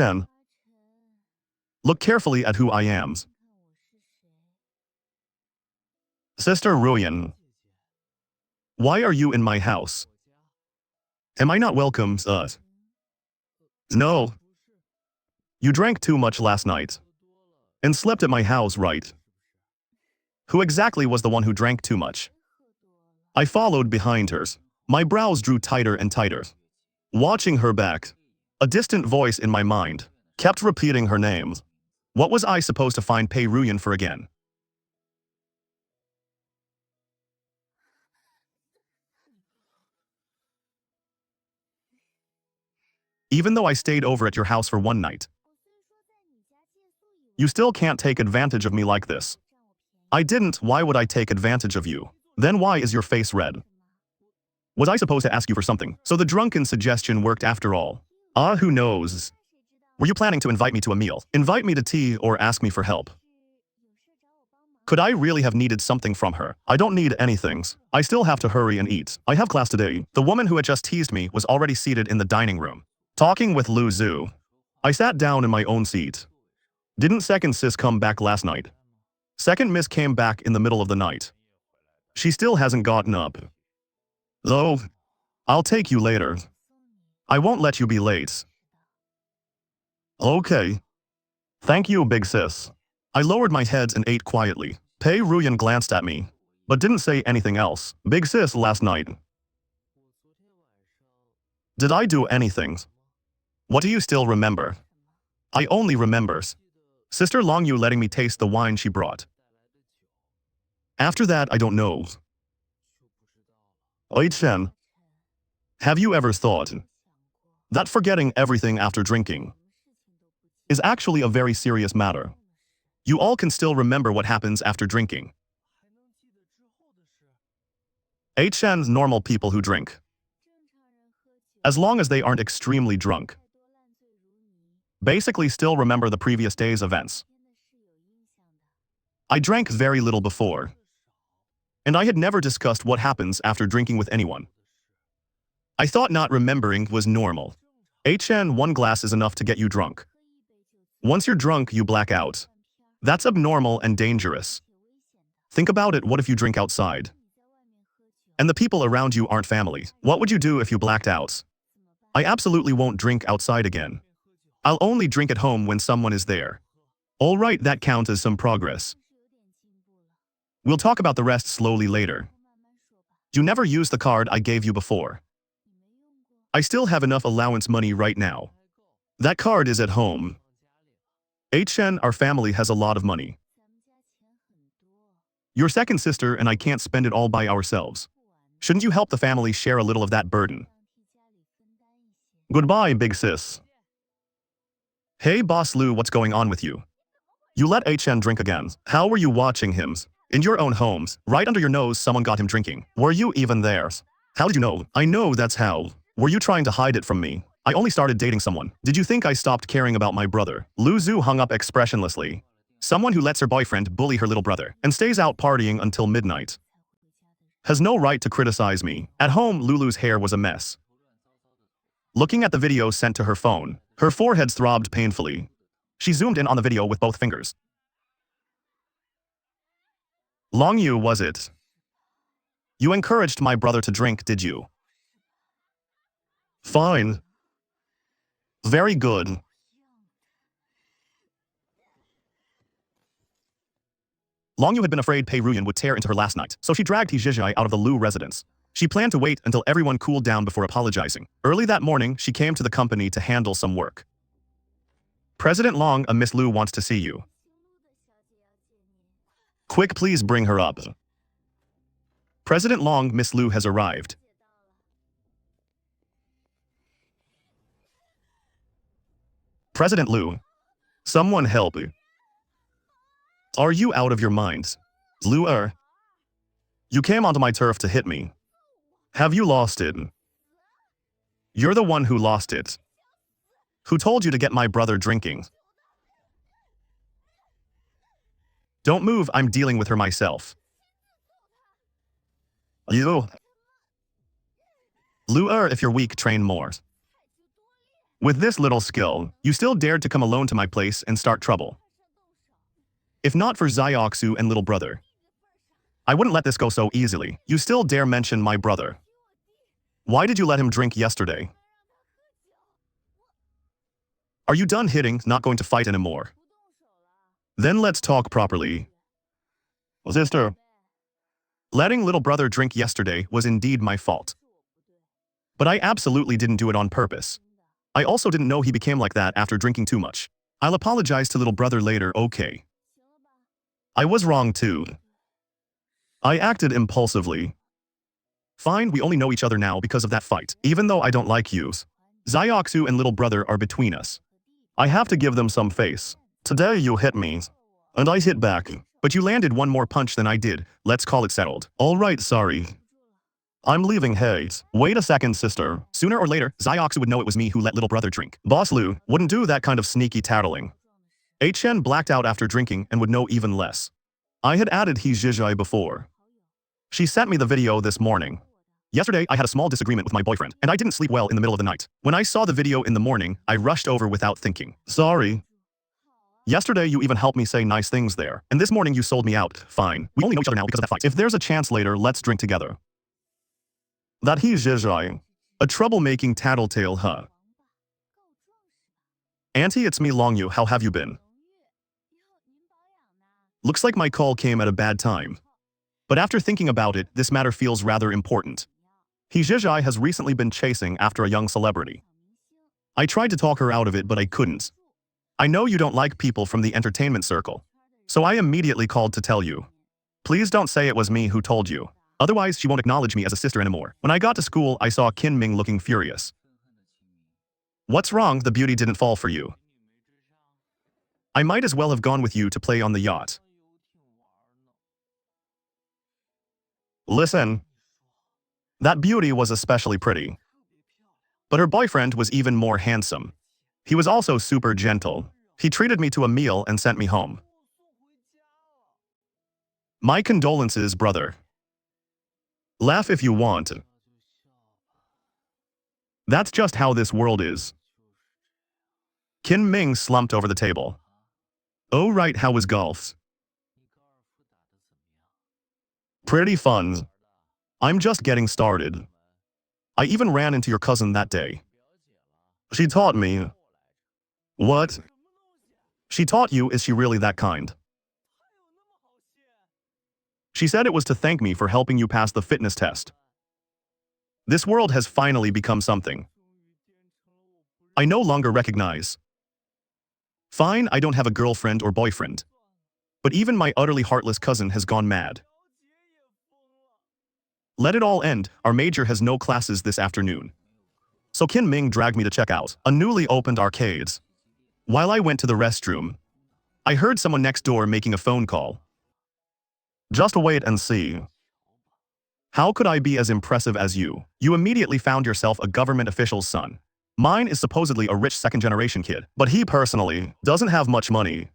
look carefully at who I am. Sister Ruyan, why are you in my house? Am I not welcome, No. You drank too much last night. And slept at my house, right? Who exactly was the one who drank too much? I followed behind her. My brows drew tighter and tighter. Watching her back, a distant voice in my mind kept repeating her name. What was I supposed to find Pei Ruyan for again? Even though I stayed over at your house for one night, you still can't take advantage of me like this. I didn't. Why would I take advantage of you? Then why is your face red? Was I supposed to ask you for something? So the drunken suggestion worked after all. Who knows? Were you planning to invite me to a meal, invite me to tea, or ask me for help? Could I really have needed something from her? I don't need anything. I still have to hurry and eat. I have class today. The woman who had just teased me was already seated in the dining room, talking with Lulu. I sat down in my own seat. Didn't second sis come back last night? Second miss came back in the middle of the night. She still hasn't gotten up. Though, I'll take you later. I won't let you be late. Okay. Thank you, big sis. I lowered my head and ate quietly. Pei Ruyan glanced at me, but didn't say anything else. Big sis, last night. Did I do anything? What do you still remember? I only remember Sister Longyu letting me taste the wine she brought. After that, I don't know. Oi Chen, have you ever thought that forgetting everything after drinking is actually a very serious matter? You all can still remember what happens after drinking. Chen's normal people who drink, as long as they aren't extremely drunk, basically still remember the previous day's events. I drank very little before, and I had never discussed what happens after drinking with anyone. I thought not remembering was normal. Chen, one glass is enough to get you drunk. Once you're drunk, you black out. That's abnormal and dangerous. Think about it, what if you drink outside? And the people around you aren't family? What would you do if you blacked out? I absolutely won't drink outside again. I'll only drink at home when someone is there. Alright, that counts as some progress. We'll talk about the rest slowly later. You never used the card I gave you before. I still have enough allowance money right now. That card is at home. Chen, our family has a lot of money. Your second sister and I can't spend it all by ourselves. Shouldn't you help the family share a little of that burden? Goodbye, big sis. Hey, Boss Lu, what's going on with you? You let Chen drink again. How were you watching him? In your own homes, right under your nose, someone got him drinking. Were you even there? How did you know? I know that's how. Were you trying to hide it from me? I only started dating someone. Did you think I stopped caring about my brother? Lulu hung up expressionlessly. Someone who lets her boyfriend bully her little brother and stays out partying until midnight has no right to criticize me. At home, Lulu's hair was a mess. Looking at the video sent to her phone, her forehead throbbed painfully. She zoomed in on the video with both fingers. Longyu, was it? You encouraged my brother to drink, did you? Fine. Very good. Longyu had been afraid Pei Ruyan would tear into her last night, so she dragged He Zhizhai out of the Lu residence. She planned to wait until everyone cooled down before apologizing. Early that morning, she came to the company to handle some work. President Long, a Miss Lu wants to see you. Quick, please bring her up. President Long, Miss Lu has arrived. President Lu, someone help. Are you out of your minds? Lu, you came onto my turf to hit me. Have you lost it? You're the one who lost it. Who told you to get my brother drinking? Don't move, I'm dealing with her myself. You. Lure, if you're weak, train more. With this little skill, you still dared to come alone to my place and start trouble. If not for Xiaoxu and little brother, I wouldn't let this go so easily. You still dare mention my brother. Why did you let him drink yesterday? Are you done hitting, not going to fight anymore? Then let's talk properly. Sister. Letting little brother drink yesterday was indeed my fault. But I absolutely didn't do it on purpose. I also didn't know he became like that after drinking too much. I'll apologize to little brother later, okay? I was wrong too. I acted impulsively. Fine, we only know each other now because of that fight. Even though I don't like you, Xiaoxu and little brother are between us. I have to give them some face. Today you hit me, and I hit back. But you landed one more punch than I did. Let's call it settled. Alright, sorry. I'm leaving, hey. Wait a second, sister. Sooner or later, Xiaoxu would know it was me who let little brother drink. Boss Lu wouldn't do that kind of sneaky tattling. Chen blacked out after drinking and would know even less. I had added He Zhizhai before. She sent me the video this morning. Yesterday, I had a small disagreement with my boyfriend, and I didn't sleep well in the middle of the night. When I saw the video in the morning, I rushed over without thinking. Sorry. Yesterday, you even helped me say nice things there, and this morning you sold me out. Fine. We only know each other now because of that fight. If there's a chance later, let's drink together. That He Zhizhai. A troublemaking tattletale, huh? Auntie, it's me Longyu, how have you been? Looks like my call came at a bad time. But after thinking about it, this matter feels rather important. He Zhizhai has recently been chasing after a young celebrity. I tried to talk her out of it, but I couldn't. I know you don't like people from the entertainment circle, so I immediately called to tell you. Please don't say it was me who told you. Otherwise, she won't acknowledge me as a sister anymore. When I got to school, I saw Qin Ming looking furious. What's wrong? The beauty didn't fall for you. I might as well have gone with you to play on the yacht. Listen. That beauty was especially pretty. But her boyfriend was even more handsome. He was also super gentle. He treated me to a meal and sent me home. My condolences, brother. Laugh if you want. That's just how this world is. Qin Ming slumped over the table. Oh right, how was golf? Pretty fun. I'm just getting started. I even ran into your cousin that day. She taught me. What? She taught you? Is she really that kind? She said it was to thank me for helping you pass the fitness test. This world has finally become something I no longer recognize. Fine, I don't have a girlfriend or boyfriend. But even my utterly heartless cousin has gone mad. Let it all end, our major has no classes this afternoon. So Qin Ming dragged me to check out a newly opened arcades. While I went to the restroom, I heard someone next door making a phone call. Just wait and see. How could I be as impressive as you? You immediately found yourself a government official's son. Mine is supposedly a rich second-generation kid, but he personally doesn't have much money.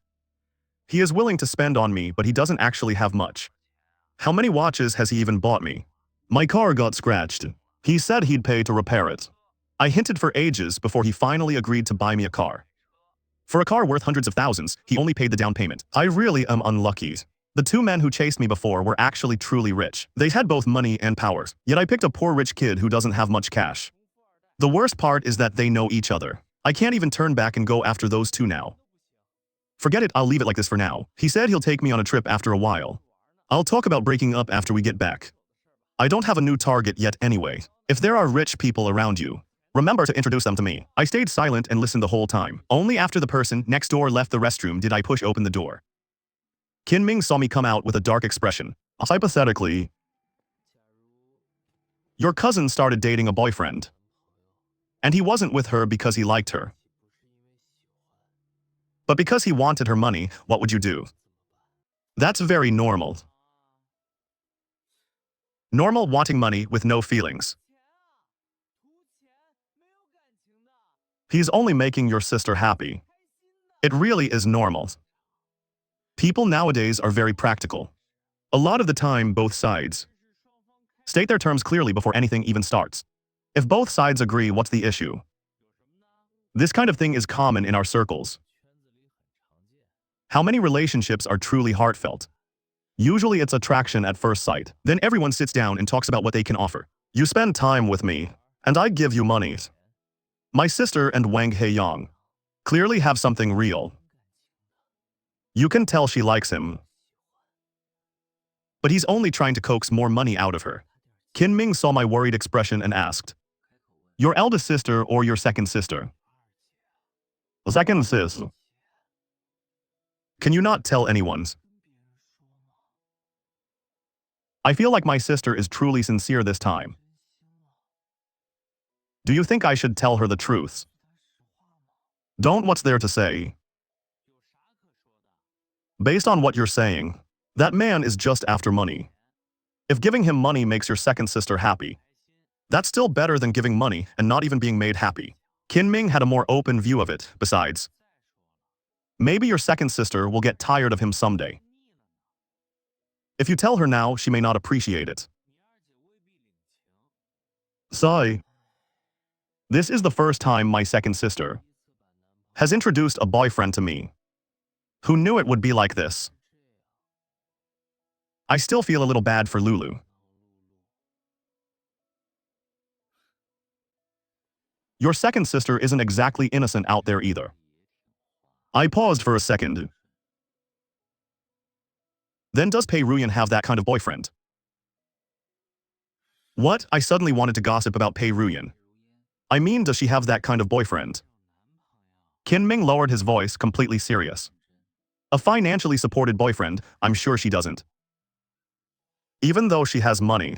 He is willing to spend on me, but he doesn't actually have much. How many watches has he even bought me? My car got scratched. He said he'd pay to repair it. I hinted for ages before he finally agreed to buy me a car. For a car worth hundreds of thousands, he only paid the down payment. I really am unlucky. The two men who chased me before were actually truly rich. They had both money and powers, yet I picked a poor rich kid who doesn't have much cash. The worst part is that they know each other. I can't even turn back and go after those two now. Forget it, I'll leave it like this for now. He said he'll take me on a trip after a while. I'll talk about breaking up after we get back. I don't have a new target yet anyway. If there are rich people around you, remember to introduce them to me. I stayed silent and listened the whole time. Only after the person next door left the restroom did I push open the door. Qin Ming saw me come out with a dark expression. Hypothetically, your cousin started dating a boyfriend. And he wasn't with her because he liked her. But because he wanted her money, what would you do? That's very normal. Normal wanting money with no feelings. He's only making your sister happy. It really is normal. People nowadays are very practical. A lot of the time, both sides state their terms clearly before anything even starts. If both sides agree, what's the issue? This kind of thing is common in our circles. How many relationships are truly heartfelt? Usually it's attraction at first sight. Then everyone sits down and talks about what they can offer. You spend time with me, and I give you money. My sister and Wang Heiyang clearly have something real. You can tell she likes him. But he's only trying to coax more money out of her. Qin Ming saw my worried expression and asked, "Your eldest sister or your second sister?" "Second sis." "Can you not tell anyone?" "I feel like my sister is truly sincere this time. Do you think I should tell her the truth?" "Don't, what's there to say? Based on what you're saying, that man is just after money. If giving him money makes your second sister happy, that's still better than giving money and not even being made happy." Qin Ming had a more open view of it. Besides, maybe your second sister will get tired of him someday. If you tell her now, she may not appreciate it. Sorry. This is the first time my second sister has introduced a boyfriend to me. Who knew it would be like this? I still feel a little bad for Lulu. Your second sister isn't exactly innocent out there either. I paused for a second. Then does Pei Ruyan have that kind of boyfriend? What? I suddenly wanted to gossip about Pei Ruyan. I mean, does she have that kind of boyfriend? Qin Ming lowered his voice, completely serious. A financially supported boyfriend? I'm sure she doesn't. Even though she has money,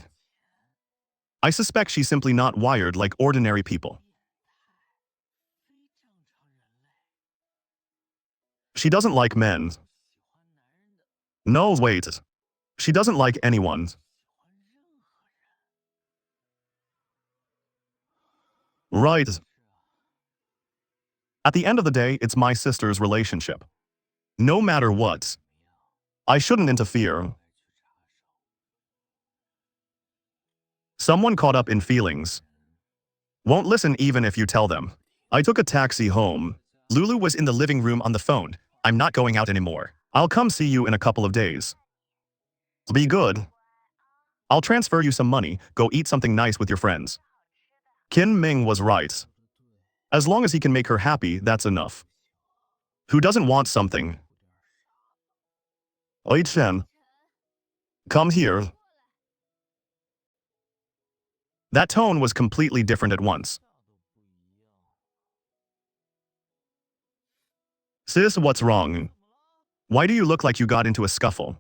I suspect she's simply not wired like ordinary people. She doesn't like men. No, wait. She doesn't like anyone. Right. At the end of the day, it's my sister's relationship. No matter what, I shouldn't interfere. Someone caught up in feelings won't listen even if you tell them. I took a taxi home. Lulu was in the living room on the phone. I'm not going out anymore. I'll come see you in a couple of days. Be good. I'll transfer you some money. Go eat something nice with your friends. Qin Ming was right. As long as he can make her happy, that's enough. Who doesn't want something? Leech, come here. That tone was completely different at once. Sis, what's wrong? Why do you look like you got into a scuffle?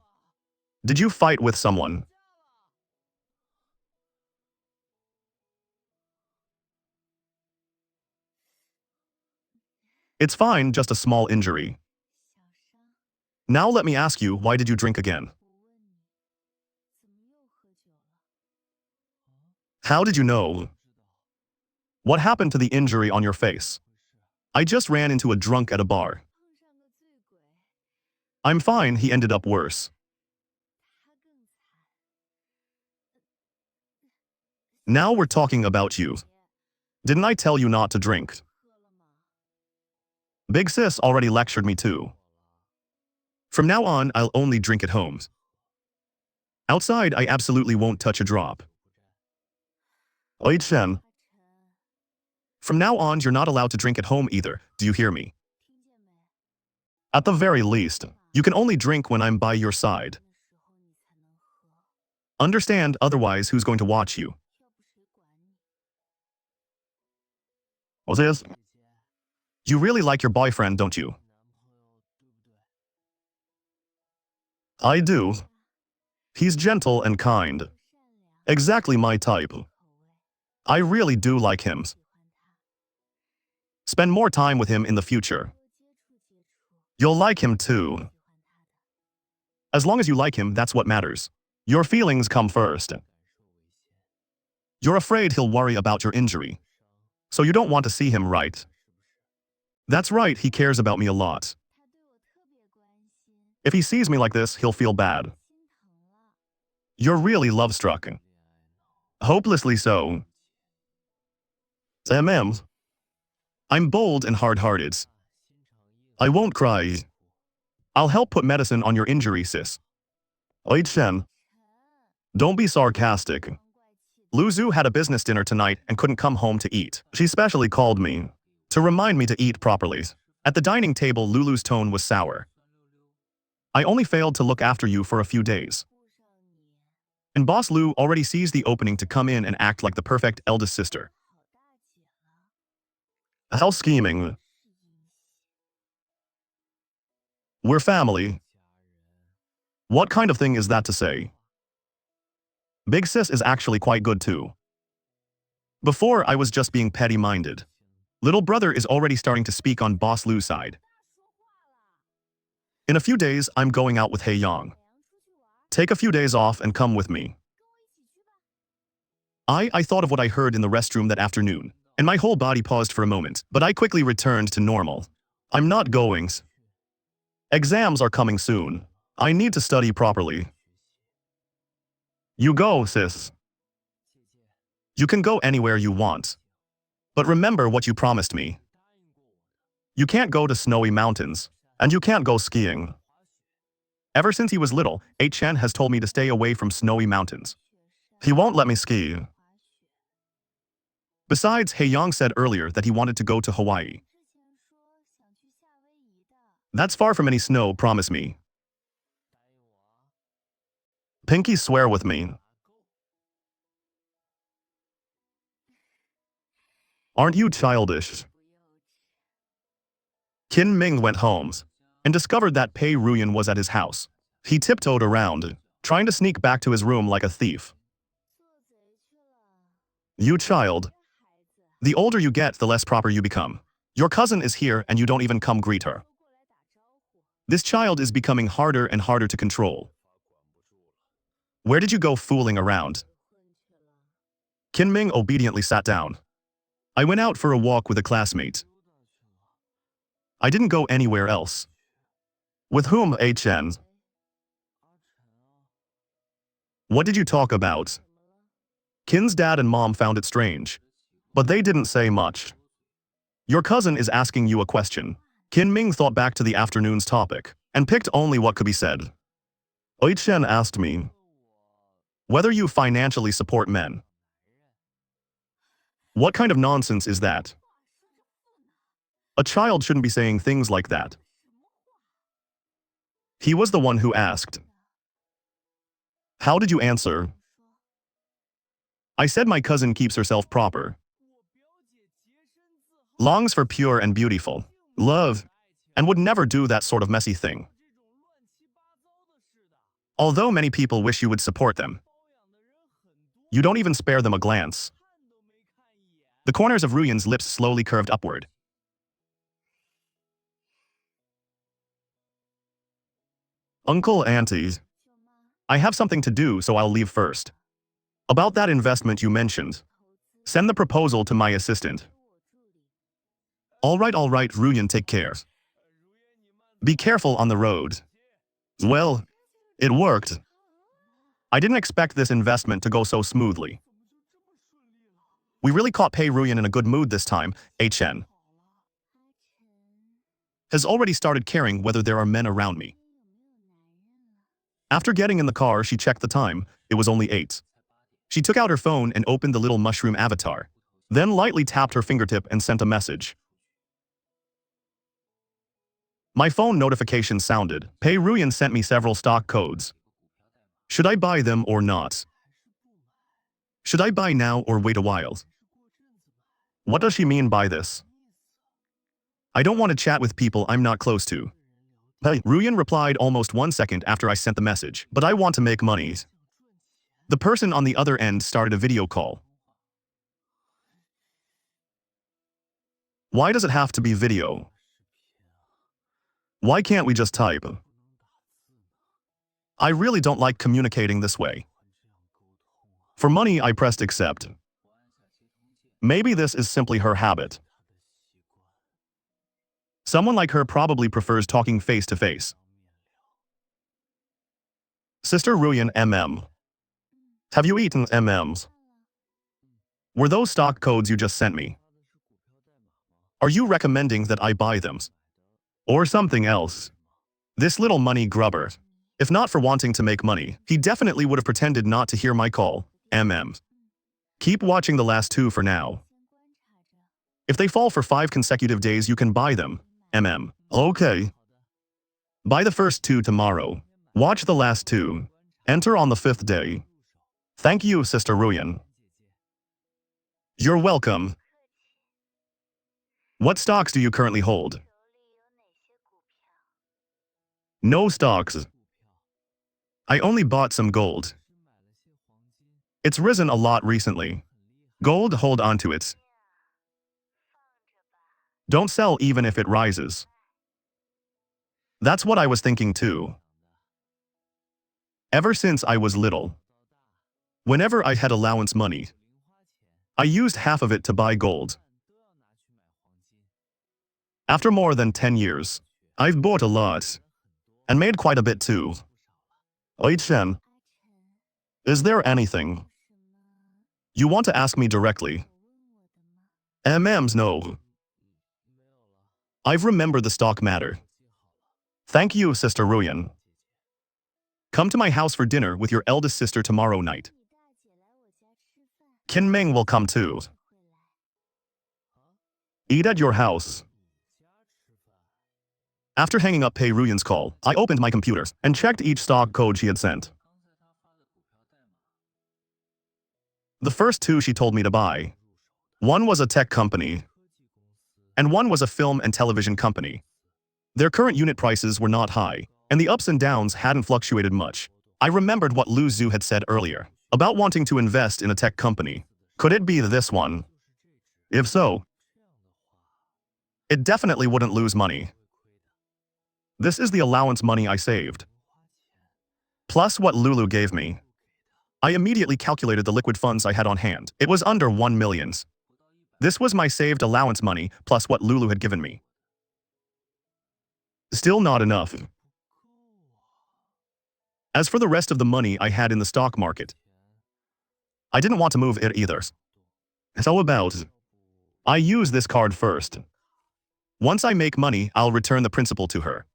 Did you fight with someone? It's fine, just a small injury. Now let me ask you, why did you drink again? How did you know? What happened to the injury on your face? I just ran into a drunk at a bar. I'm fine, he ended up worse. Now we're talking about you. Didn't I tell you not to drink? Big sis already lectured me too. From now on, I'll only drink at home. Outside, I absolutely won't touch a drop. Oi, Chen. From now on, you're not allowed to drink at home either, do you hear me? At the very least, you can only drink when I'm by your side. Understand, otherwise who's going to watch you? What's this? You really like your boyfriend, don't you? I do. He's gentle and kind. Exactly my type. I really do like him. Spend more time with him in the future. You'll like him too. As long as you like him, that's what matters. Your feelings come first. You're afraid he'll worry about your injury, so you don't want to see him, right? That's right, he cares about me a lot. If he sees me like this, he'll feel bad. You're really love-struck. Hopelessly so. MM. I'm bold and hard-hearted. I won't cry. I'll help put medicine on your injury, sis. Oi, Chen. Don't be sarcastic. Lulu had a business dinner tonight and couldn't come home to eat. She specially called me to remind me to eat properly. At the dining table, Lulu's tone was sour. I only failed to look after you for a few days. And Boss Lu already sees the opening to come in and act like the perfect eldest sister. How scheming. We're family. What kind of thing is that to say? Big sis is actually quite good too. Before, I was just being petty-minded. Little brother is already starting to speak on Boss Lu's side. In a few days, I'm going out with Hei Yang. Take a few days off and come with me. I thought of what I heard in the restroom that afternoon, and my whole body paused for a moment, but I quickly returned to normal. I'm not going. Exams are coming soon. I need to study properly. You go, sis. You can go anywhere you want. But remember what you promised me. You can't go to snowy mountains, and you can't go skiing. Ever since he was little, Chen has told me to stay away from snowy mountains. He won't let me ski. Besides, Hei Yang said earlier that he wanted to go to Hawaii. That's far from any snow, promise me. Pinky, swear with me. Aren't you childish? Qin Ming went home and discovered that Pei Ruyan was at his house. He tiptoed around, trying to sneak back to his room like a thief. You child. The older you get, the less proper you become. Your cousin is here and you don't even come greet her. This child is becoming harder and harder to control. Where did you go fooling around? Qin Ming obediently sat down. I went out for a walk with a classmate. I didn't go anywhere else. With whom, Chen? What did you talk about? Qin's dad and mom found it strange, but they didn't say much. Your cousin is asking you a question. Qin Ming thought back to the afternoon's topic and picked only what could be said. Chen asked me whether you financially support men. What kind of nonsense is that? A child shouldn't be saying things like that. He was the one who asked. How did you answer? I said my cousin keeps herself proper. Longs for pure and beautiful love, and would never do that sort of messy thing. Although many people wish you would support them, you don't even spare them a glance. The corners of Ruyan's lips slowly curved upward. Uncle, Auntie, I have something to do, so I'll leave first. About that investment you mentioned, send the proposal to my assistant. All right, Ruyan, take care. Be careful on the road. Well, it worked. I didn't expect this investment to go so smoothly. We really caught Pei Ruyan in a good mood this time, Chen. Has already started caring whether there are men around me. After getting in the car, she checked the time. It was only 8. She took out her phone and opened the little mushroom avatar, then lightly tapped her fingertip and sent a message. My phone notification sounded. Pei Ruyan sent me several stock codes. Should I buy them or not? Should I buy now or wait a while? What does she mean by this? I don't want to chat with people I'm not close to. Pei Ruyan replied almost 1 second after I sent the message, but I want to make money. The person on the other end started a video call. Why does it have to be video? Why can't we just type? I really don't like communicating this way. For money, I pressed accept. Maybe this is simply her habit. Someone like her probably prefers talking face to face. Sister Ruyan MM. Have you eaten MMs? Were those stock codes you just sent me? Are you recommending that I buy them? Or something else? This little money grubber. If not for wanting to make money, he definitely would have pretended not to hear my call. MM. Keep watching the last two for now. If they fall for 5 consecutive days, you can buy them. MM. Okay. Buy the first 2 tomorrow. Watch the last 2. Enter on the 5th day. Thank you, Sister Ruyan. You're welcome. What stocks do you currently hold? No stocks. I only bought some gold. It's risen a lot recently. Gold, hold on to it. Don't sell even if it rises. That's what I was thinking too. Ever since I was little, whenever I had allowance money, I used half of it to buy gold. After more than 10 years, I've bought a lot, and made quite a bit too. Oi-chan, is there anything you want to ask me directly? MMs, no. I've remembered the stock matter. Thank you, Sister Ruyan. Come to my house for dinner with your eldest sister tomorrow night. Kin Ming will come too. Eat at your house. After hanging up Pei Ruyan's call, I opened my computer and checked each stock code she had sent. The first 2 she told me to buy. One was a tech company, and one was a film and television company. Their current unit prices were not high, and the ups and downs hadn't fluctuated much. I remembered what Lulu had said earlier about wanting to invest in a tech company. Could it be this one? If so, it definitely wouldn't lose money. This is the allowance money I saved, plus what Lulu gave me. I immediately calculated the liquid funds I had on hand. It was under 1 million. This was my saved allowance money plus what Lulu had given me. Still not enough. As for the rest of the money I had in the stock market, I didn't want to move it either. So I use this card first. Once I make money, I'll return the principal to her.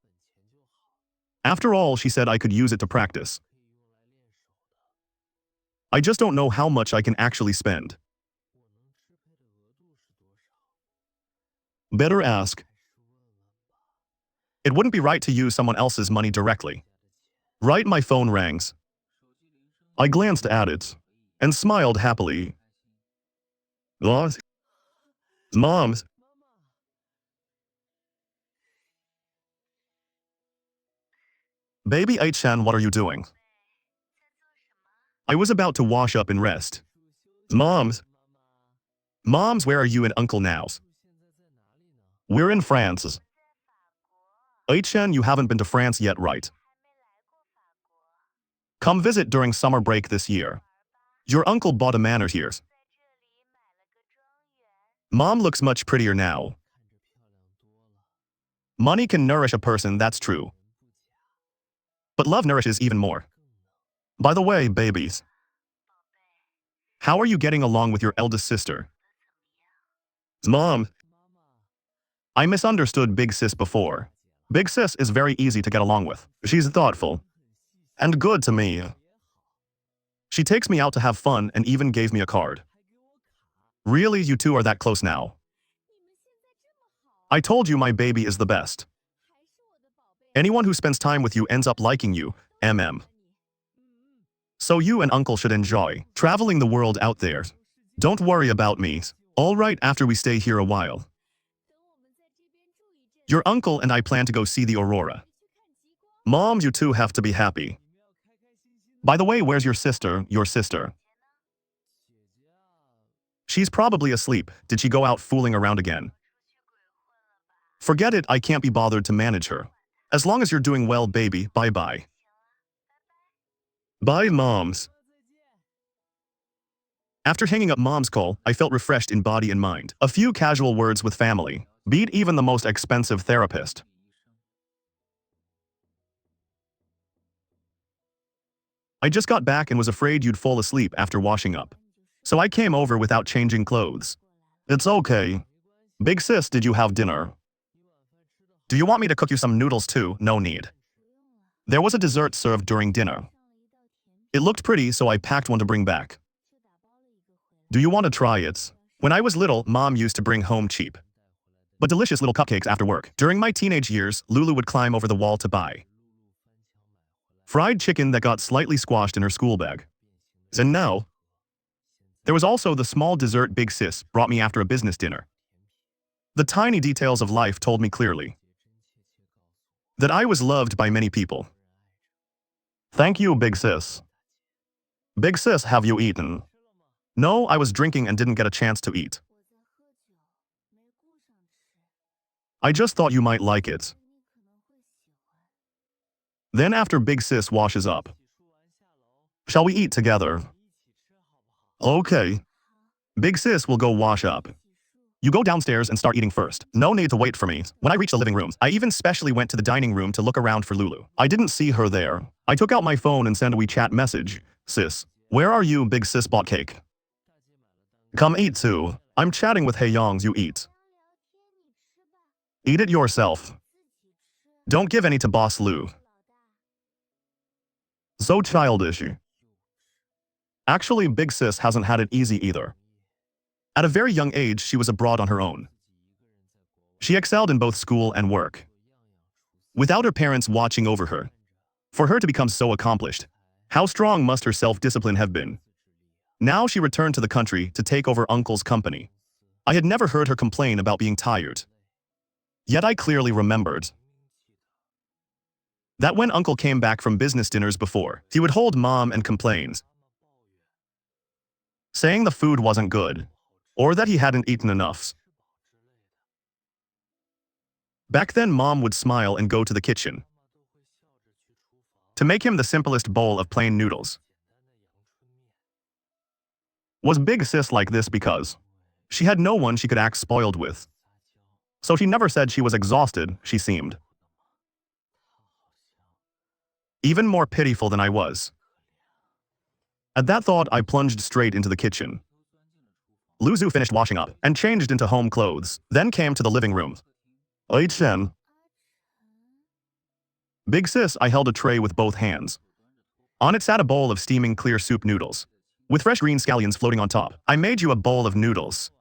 After all, she said I could use it to practice. I just don't know how much I can actually spend. Better ask. It wouldn't be right to use someone else's money directly. Right, my phone rings. I glanced at it and smiled happily. Moms. Baby Ai-chan, what are you doing? I was about to wash up and rest. Moms. Moms, where are you and Uncle now? We're in France. Ai-chan, you haven't been to France yet, right? Come visit during summer break this year. Your uncle bought a manor here. Mom looks much prettier now. Money can nourish a person, that's true. But love nourishes even more. By the way, babies, how are you getting along with your eldest sister? Mom, I misunderstood Big Sis before. Big Sis is very easy to get along with. She's thoughtful and good to me. She takes me out to have fun and even gave me a card. Really, you two are that close now? I told you my baby is the best. Anyone who spends time with you ends up liking you, MM. So you and Uncle should enjoy traveling the world out there. Don't worry about me. All right, after we stay here a while. Your uncle and I plan to go see the aurora. Mom, you two have to be happy. By the way, where's your sister? She's probably asleep. Did she go out fooling around again? Forget it, I can't be bothered to manage her. As long as you're doing well, baby, bye-bye. Bye, moms. After hanging up mom's call, I felt refreshed in body and mind. A few casual words with family beat even the most expensive therapist. I just got back and was afraid you'd fall asleep after washing up. So I came over without changing clothes. It's okay. Big sis, did you have dinner? Do you want me to cook you some noodles too? No need. There was a dessert served during dinner. It looked pretty, so I packed one to bring back. Do you want to try it? When I was little, mom used to bring home cheap but delicious little cupcakes after work. During my teenage years, Lulu would climb over the wall to buy fried chicken that got slightly squashed in her school bag. And now, there was also the small dessert Big Sis brought me after a business dinner. The tiny details of life told me clearly that I was loved by many people. Thank you, Big Sis. Big Sis, have you eaten? No, I was drinking and didn't get a chance to eat. I just thought you might like it. Then after Big Sis washes up, shall we eat together? Okay. Big Sis will go wash up. You go downstairs and start eating first. No need to wait for me. When I reached the living room, I even specially went to the dining room to look around for Lulu. I didn't see her there. I took out my phone and sent a WeChat message. Sis, where are you? Big Sis bought cake. Come eat too. I'm chatting with Haeyongs, you eat. Eat it yourself. Don't give any to Boss Lu. So childish. Actually, Big Sis hasn't had it easy either. At a very young age, she was abroad on her own. She excelled in both school and work, without her parents watching over her. For her to become so accomplished, how strong must her self-discipline have been? Now she returned to the country to take over Uncle's company. I had never heard her complain about being tired. Yet I clearly remembered that when Uncle came back from business dinners before, he would hold Mom and complain, saying the food wasn't good, or that he hadn't eaten enough. Back then, Mom would smile and go to the kitchen to make him the simplest bowl of plain noodles. Was Big Sis like this because she had no one she could act spoiled with? So she never said she was exhausted, she seemed even more pitiful than I was. At that thought, I plunged straight into the kitchen. Lulu finished washing up and changed into home clothes, then came to the living room. Oi, Chen. Big Sis, I held a tray with both hands. On it sat a bowl of steaming clear soup noodles, with fresh green scallions floating on top. I made you a bowl of noodles.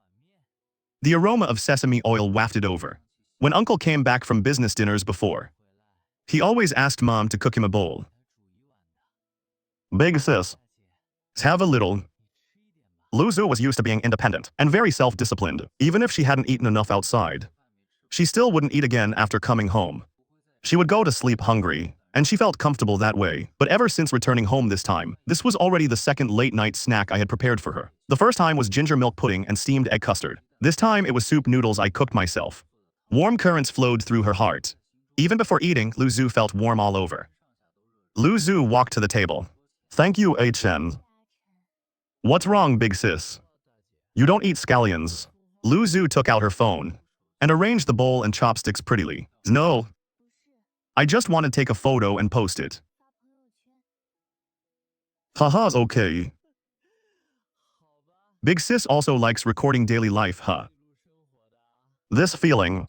The aroma of sesame oil wafted over. When Uncle came back from business dinners before, he always asked Mom to cook him a bowl. Big Sis, have a little. Lulu was used to being independent and very self-disciplined. Even if she hadn't eaten enough outside, she still wouldn't eat again after coming home. She would go to sleep hungry, and she felt comfortable that way. But ever since returning home this time, this was already the second late-night snack I had prepared for her. The first time was ginger milk pudding and steamed egg custard. This time it was soup noodles I cooked myself. Warm currents flowed through her heart. Even before eating, Lulu felt warm all over. Lulu walked to the table. Thank you, Chen. What's wrong, Big Sis? You don't eat scallions. Lulu took out her phone and arranged the bowl and chopsticks prettily. No. I just want to take a photo and post it. Haha, okay. Big Sis also likes recording daily life, huh? This feeling,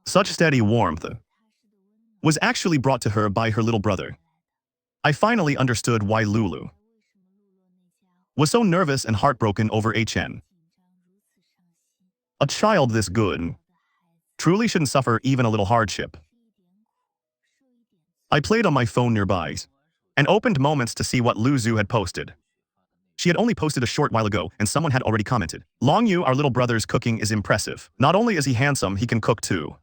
such steady warmth, was actually brought to her by her little brother. I finally understood why Lulu was so nervous and heartbroken over Chen. A child this good truly shouldn't suffer even a little hardship. I played on my phone nearby and opened Moments to see what Lulu had posted. She had only posted a short while ago, and someone had already commented, "Long Yu, our little brother's cooking is impressive. Not only is he handsome, he can cook too."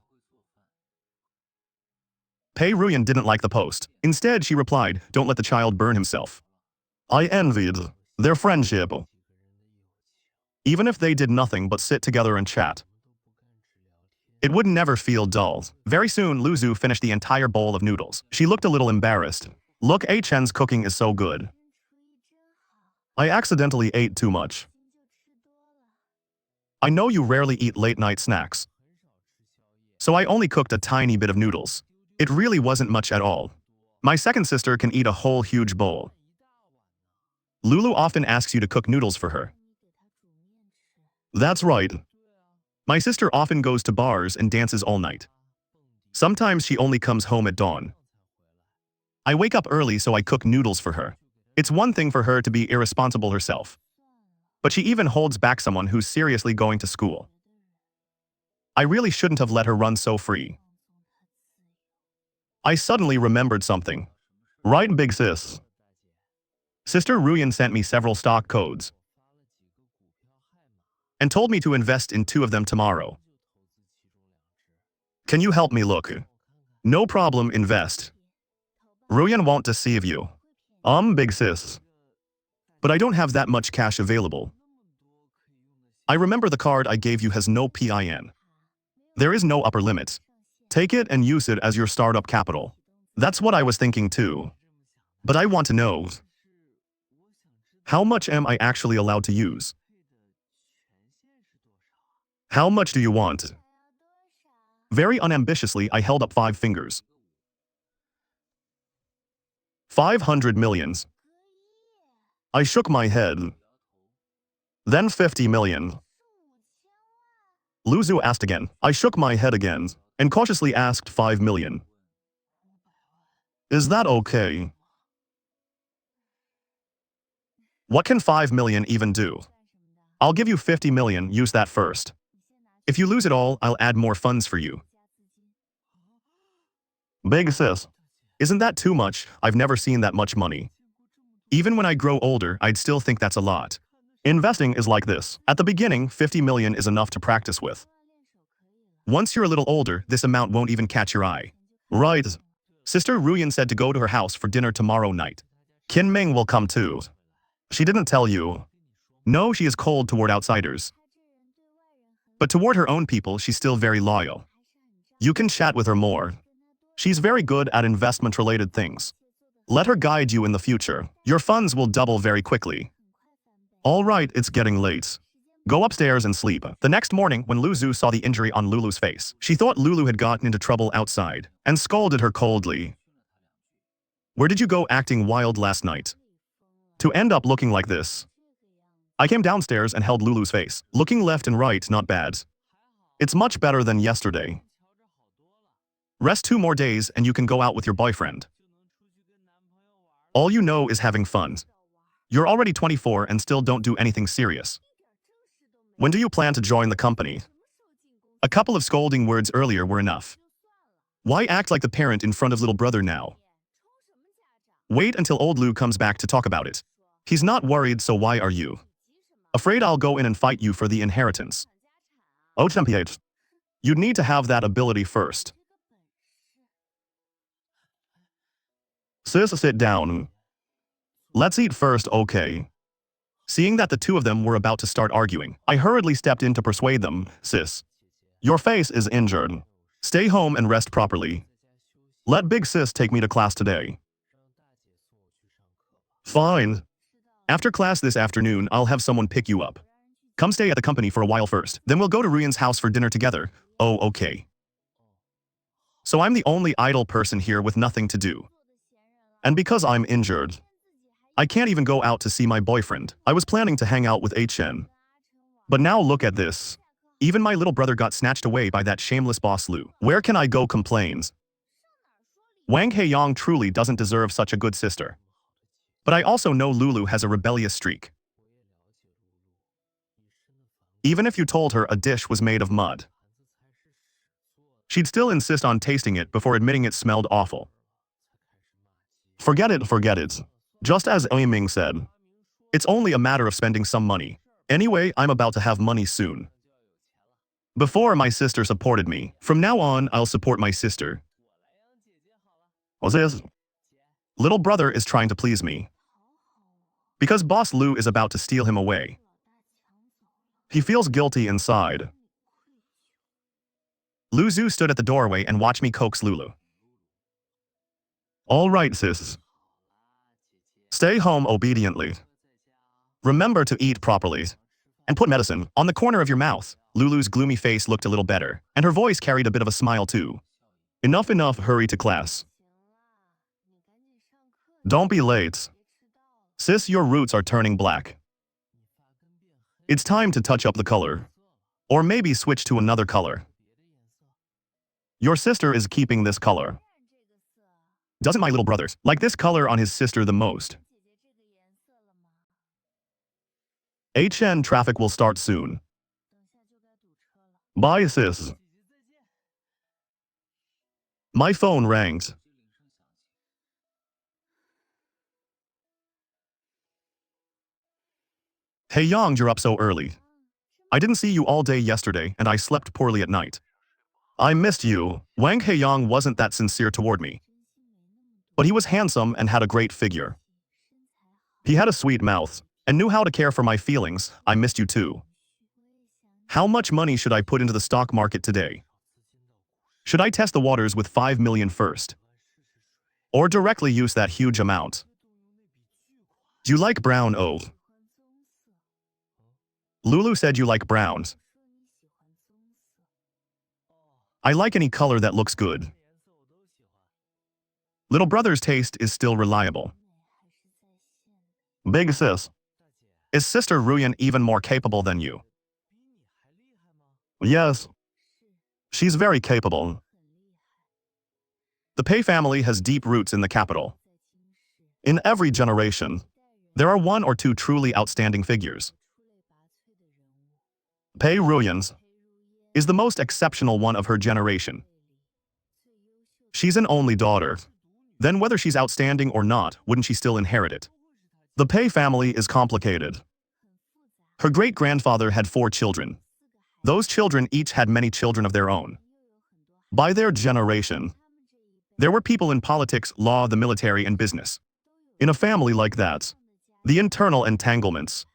Pei Ruyan didn't like the post. Instead, she replied, "Don't let the child burn himself." I envied their friendship. Even if they did nothing but sit together and chat, it would never feel dull. Very soon, Lulu finished the entire bowl of noodles. She looked a little embarrassed. Look, Chen's cooking is so good. I accidentally ate too much. I know you rarely eat late-night snacks, so I only cooked a tiny bit of noodles. It really wasn't much at all. My second sister can eat a whole huge bowl. Lulu often asks you to cook noodles for her. That's right. My sister often goes to bars and dances all night. Sometimes she only comes home at dawn. I wake up early so I cook noodles for her. It's one thing for her to be irresponsible herself, but she even holds back someone who's seriously going to school. I really shouldn't have let her run so free. I suddenly remembered something. Right, big sis? Sister Ruyan sent me several stock codes and told me to invest in 2 of them tomorrow. Can you help me look? No problem, invest. Ruyan won't deceive you. Big sis. But I don't have that much cash available. I remember the card I gave you has no PIN. There is no upper limit. Take it and use it as your startup capital. That's what I was thinking too. But I want to know, how much am I actually allowed to use? How much do you want? Very unambitiously, I held up 5 fingers. 500 millions. I shook my head. Then 50 million. Lulu asked again. I shook my head again and cautiously asked 5 million. Is that okay? What can 5 million even do? I'll give you 50 million, use that first. If you lose it all, I'll add more funds for you. Big sis. Isn't that too much? I've never seen that much money. Even when I grow older, I'd still think that's a lot. Investing is like this. At the beginning, 50 million is enough to practice with. Once you're a little older, this amount won't even catch your eye. Right. Sister Ruyan said to go to her house for dinner tomorrow night. Qin Ming will come too. She didn't tell you. No, she is cold toward outsiders. But toward her own people, she's still very loyal. You can chat with her more. She's very good at investment-related things. Let her guide you in the future. Your funds will double very quickly. All right, it's getting late. Go upstairs and sleep. The next morning, when Lulu saw the injury on Lulu's face, she thought Lulu had gotten into trouble outside and scolded her coldly. Where did you go acting wild last night? To end up looking like this? I came downstairs and held Lulu's face. Looking left and right, not bad. It's much better than yesterday. Rest 2 more days and you can go out with your boyfriend. All you know is having fun. You're already 24 and still don't do anything serious. When do you plan to join the company? A couple of scolding words earlier were enough. Why act like the parent in front of little brother now? Wait until old Lou comes back to talk about it. He's not worried, so why are you? Afraid I'll go in and fight you for the inheritance. Oh, champion. You'd need to have that ability first. Sis, sit down. Let's eat first, okay? Seeing that the 2 of them were about to start arguing, I hurriedly stepped in to persuade them. Sis, your face is injured. Stay home and rest properly. Let big sis take me to class today. Fine. After class this afternoon, I'll have someone pick you up. Come stay at the company for a while first, then we'll go to Ruyan's house for dinner together. Oh, okay. So I'm the only idle person here with nothing to do. And because I'm injured, I can't even go out to see my boyfriend. I was planning to hang out with HN. But now look at this. Even my little brother got snatched away by that shameless boss Lu. Where can I go complains? Wang Heiyang truly doesn't deserve such a good sister. But I also know Lulu has a rebellious streak. Even if you told her a dish was made of mud, she'd still insist on tasting it before admitting it smelled awful. Forget it, forget it. Just as Ming said, it's only a matter of spending some money. Anyway, I'm about to have money soon. Before, my sister supported me. From now on, I'll support my sister. What's this? Little brother is trying to please me. Because boss Lu is about to steal him away. He feels guilty inside. Lu Zhu stood at the doorway and watched me coax Lulu. All right, sis. Stay home obediently. Remember to eat properly. And put medicine on the corner of your mouth. Lulu's gloomy face looked a little better, and her voice carried a bit of a smile too. Enough, hurry to class. Don't be late. Sis, your roots are turning black. It's time to touch up the color. Or maybe switch to another color. Your sister is keeping this color. Doesn't my little brother like this color on his sister the most? HN traffic will start soon. Bye, sis. My phone rings. Hey Yang, you're up so early. I didn't see you all day yesterday and I slept poorly at night. I missed you. Wang Heiyang wasn't that sincere toward me. But he was handsome and had a great figure. He had a sweet mouth and knew how to care for my feelings. I missed you too. How much money should I put into the stock market today? Should I test the waters with 5 million first? Or directly use that huge amount? Do you like brown? Oh. Lulu said you like browns. I like any color that looks good. Little brother's taste is still reliable. Big sis. Is Sister Ruyan even more capable than you? Yes. She's very capable. The Pei family has deep roots in the capital. In every generation, there are one or two truly outstanding figures. Pei Ruyan is the most exceptional one of her generation. She's an only daughter. Then whether she's outstanding or not, wouldn't she still inherit it? The Pei family is complicated. Her great-grandfather had 4 children. Those children each had many children of their own. By their generation, there were people in politics, law, the military, and business. In a family like that, the internal entanglements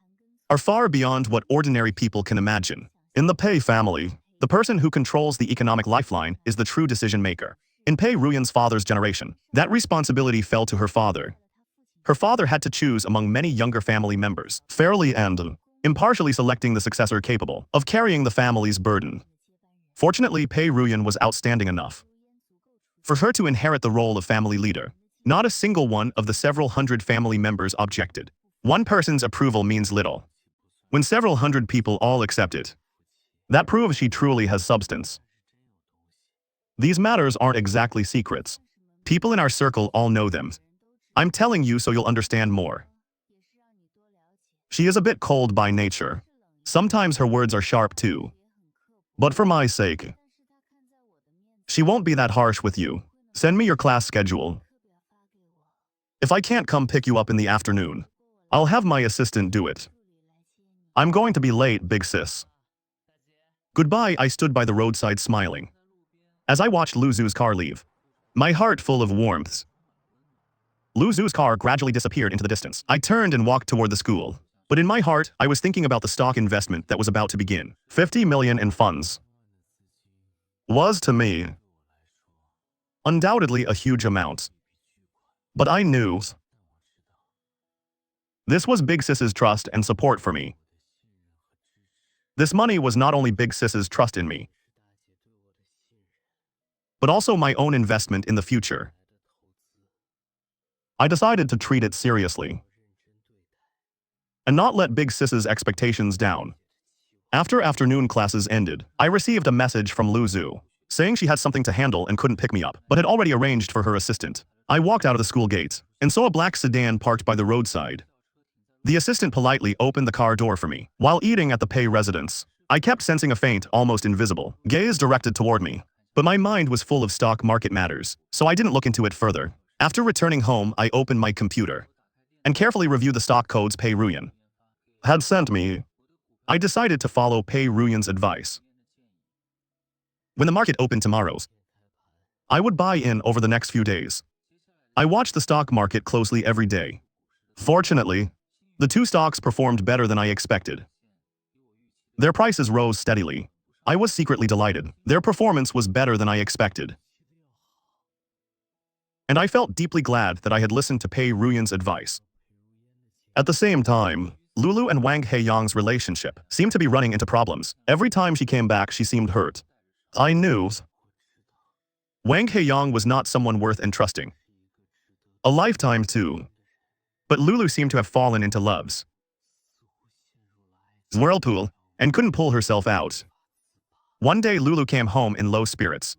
are far beyond what ordinary people can imagine. In the Pei family, the person who controls the economic lifeline is the true decision-maker. In Pei Ruyan's father's generation, that responsibility fell to her father. Her father had to choose among many younger family members, fairly and impartially selecting the successor capable of carrying the family's burden. Fortunately, Pei Ruyan was outstanding enough for her to inherit the role of family leader. Not a single one of the several hundred family members objected. One person's approval means little. When several hundred people all accept it, that proves she truly has substance. These matters aren't exactly secrets. People in our circle all know them. I'm telling you so you'll understand more. She is a bit cold by nature. Sometimes her words are sharp too. But for my sake, she won't be that harsh with you. Send me your class schedule. If I can't come pick you up in the afternoon, I'll have my assistant do it. I'm going to be late, big sis. Goodbye. I stood by the roadside smiling as I watched Luzu's car leave, my heart full of warmth. Luzu's car gradually disappeared into the distance. I turned and walked toward the school. But in my heart, I was thinking about the stock investment that was about to begin. 50 million in funds was, to me, undoubtedly a huge amount. But I knew this was Big Sis's trust and support for me. This money was not only Big Sis's trust in me, but also my own investment in the future. I decided to treat it seriously and not let Big Sis's expectations down. After afternoon classes ended, I received a message from Luzu saying she had something to handle and couldn't pick me up, but had already arranged for her assistant. I walked out of the school gate and saw a black sedan parked by the roadside. The assistant politely opened the car door for me. While eating at the Pei residence, I kept sensing a faint, almost invisible gaze directed toward me. But my mind was full of stock market matters, so I didn't look into it further. After returning home, I opened my computer and carefully reviewed the stock codes Pei Ruyan had sent me. I decided to follow Pei Ruyan's advice. When the market opened tomorrow, I would buy in over the next few days. I watched the stock market closely every day. Fortunately, the 2 stocks performed better than I expected. Their prices rose steadily. I was secretly delighted. Their performance was better than I expected. And I felt deeply glad that I had listened to Pei Ruyan's advice. At the same time, Lulu and Wang Heyang's relationship seemed to be running into problems. Every time she came back, she seemed hurt. I knew Wang Heyang was not someone worth entrusting. A lifetime too. But Lulu seemed to have fallen into love's whirlpool and couldn't pull herself out. One day Lulu came home in low spirits.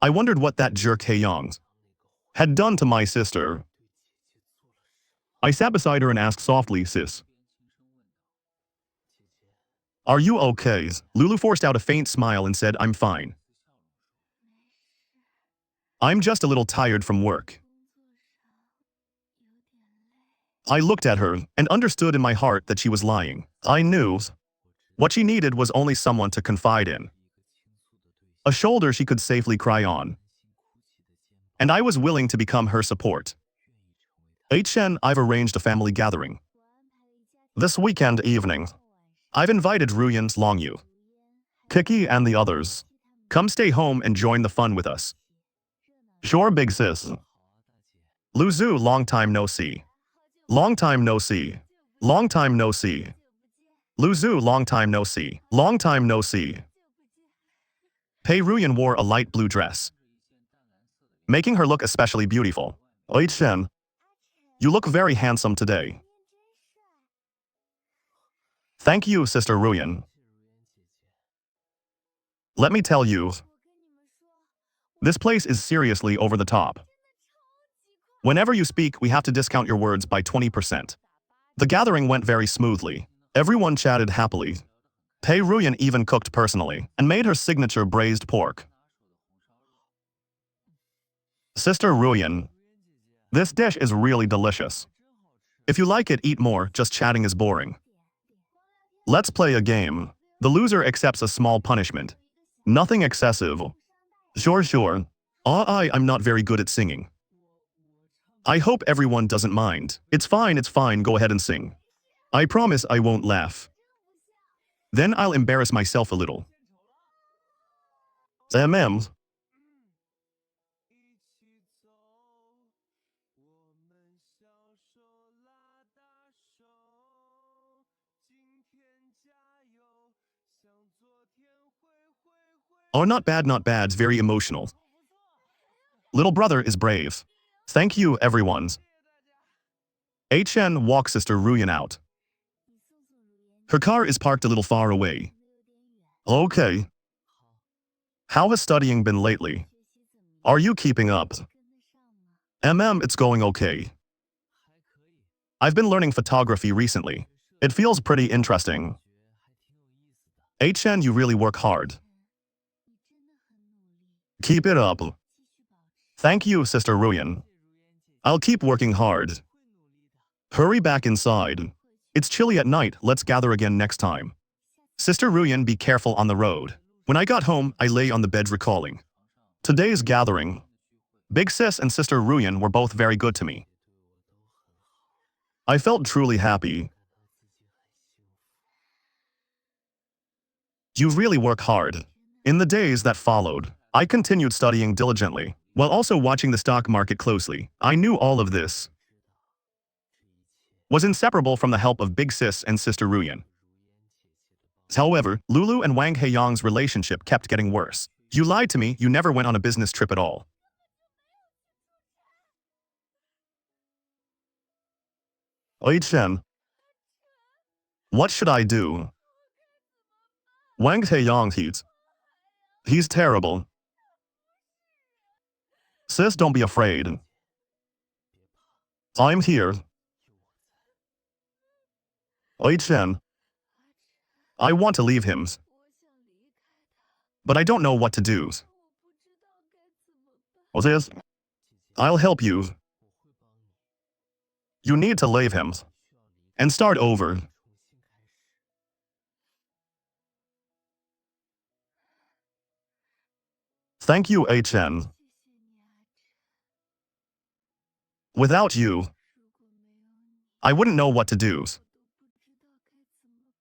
I wondered what that jerk Heyang had done to my sister. I sat beside her and asked softly, "Sis, are you okay?" Lulu forced out a faint smile and said, "I'm fine. I'm just a little tired from work." I looked at her and understood in my heart that she was lying. I knew what she needed was only someone to confide in, a shoulder she could safely cry on. And I was willing to become her support. Chen, I've arranged a family gathering. This weekend evening, I've invited Ruyan, Longyu, Kiki, and the others. Come stay home and join the fun with us. Sure, big sis. Lulu, long time no see. Long time no see. Long time no see. Lulu, long time no see. Long time no see. Pei Ruyan wore a light blue dress, making her look especially beautiful. Chen, you look very handsome today. Thank you, Sister Ruyan. Let me tell you, this place is seriously over the top. Whenever you speak, we have to discount your words by 20%. The gathering went very smoothly. Everyone chatted happily. Pei Ruyan even cooked personally and made her signature braised pork. Sister Ruyan, this dish is really delicious. If you like it, eat more, just chatting is boring. Let's play a game. The loser accepts a small punishment. Nothing excessive. Sure. I'm not very good at singing. I hope everyone doesn't mind. It's fine, go ahead and sing. I promise I won't laugh. Then I'll embarrass myself a little. MM. Oh, not bad, it's very emotional. Little brother is brave. Thank you, everyone. Chen walks Sister Ruyan out. Her car is parked a little far away. Okay. How has studying been lately? Are you keeping up? It's going okay. I've been learning photography recently. It feels pretty interesting. Chen, you really work hard. Keep it up. Thank you, Sister Ruyan. I'll keep working hard. Hurry back inside. It's chilly at night, let's gather again next time. Sister Ruyan, be careful on the road. When I got home, I lay on the bed recalling today's gathering. Big Sis and Sister Ruyan were both very good to me. I felt truly happy. You really work hard. In the days that followed, I continued studying diligently, while also watching the stock market closely. I knew all of this was inseparable from the help of Big Sis and Sister Ruyan. However, Lulu and Wang Heyang's relationship kept getting worse. You lied to me, you never went on a business trip at all. Chen, what should I do? Wang Heyang, he's terrible. Sis, don't be afraid. I'm here. Chen, I want to leave him, but I don't know what to do. Sis, I'll help you. You need to leave him and start over. Thank you, Chen. Without you, I wouldn't know what to do.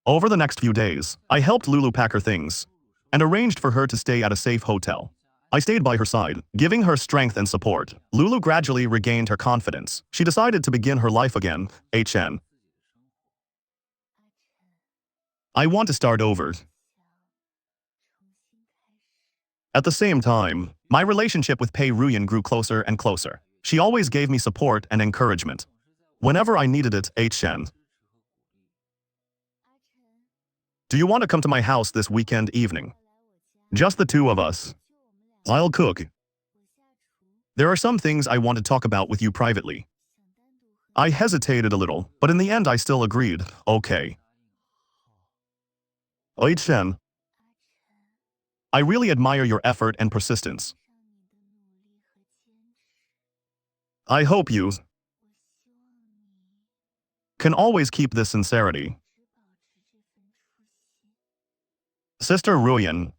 Over the next few days, I helped Lulu pack her things and arranged for her to stay at a safe hotel. I stayed by her side, giving her strength and support. Lulu gradually regained her confidence. She decided to begin her life again. Chen, I want to start over. At the same time, my relationship with Pei Ruyan grew closer and closer. She always gave me support and encouragement. Whenever I needed it, Shen. Do you want to come to my house this weekend evening? Just the two of us. I'll cook. There are some things I want to talk about with you privately. I hesitated a little, but in the end I still agreed. Okay. Shen. I really admire your effort and persistence. I hope you can always keep this sincerity. Sister Ruyan.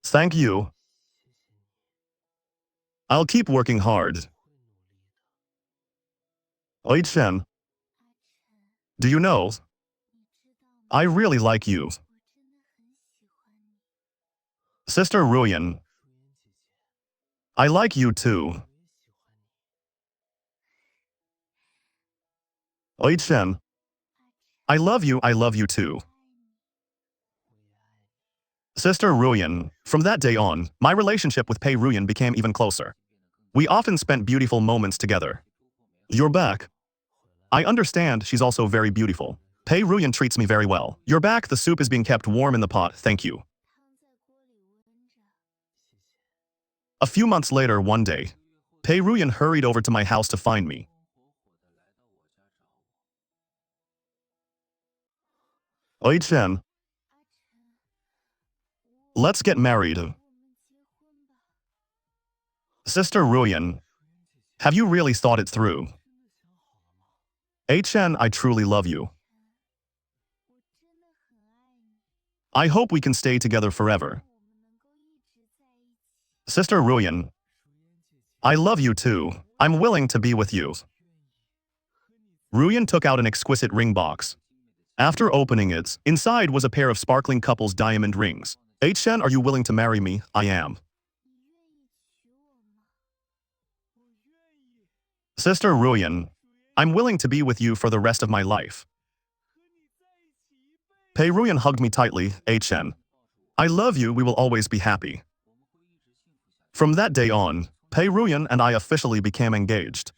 Thank you. I'll keep working hard. Shen. Do you know? I really like you. Sister Ruyan. I like you too. Shen. I love you too. Sister Ruyan. From that day on, my relationship with Pei Ruyan became even closer. We often spent beautiful moments together. You're back. I understand she's also very beautiful. Pei Ruyan treats me very well. You're back, the soup is being kept warm in the pot, thank you. A few months later, one day, Pei Ruyan hurried over to my house to find me. Chen. Let's get married. Sister Ruyan, have you really thought it through? Chen, I truly love you. I hope we can stay together forever. Sister Ruyan, I love you too. I'm willing to be with you. Ruyan took out an exquisite ring box. After opening it, inside was a pair of sparkling couple's diamond rings. Chen, are you willing to marry me? I am. Sister Ruyan, I'm willing to be with you for the rest of my life. Pei Ruyan hugged me tightly. Chen, I love you, we will always be happy. From that day on, Pei Ruyan and I officially became engaged.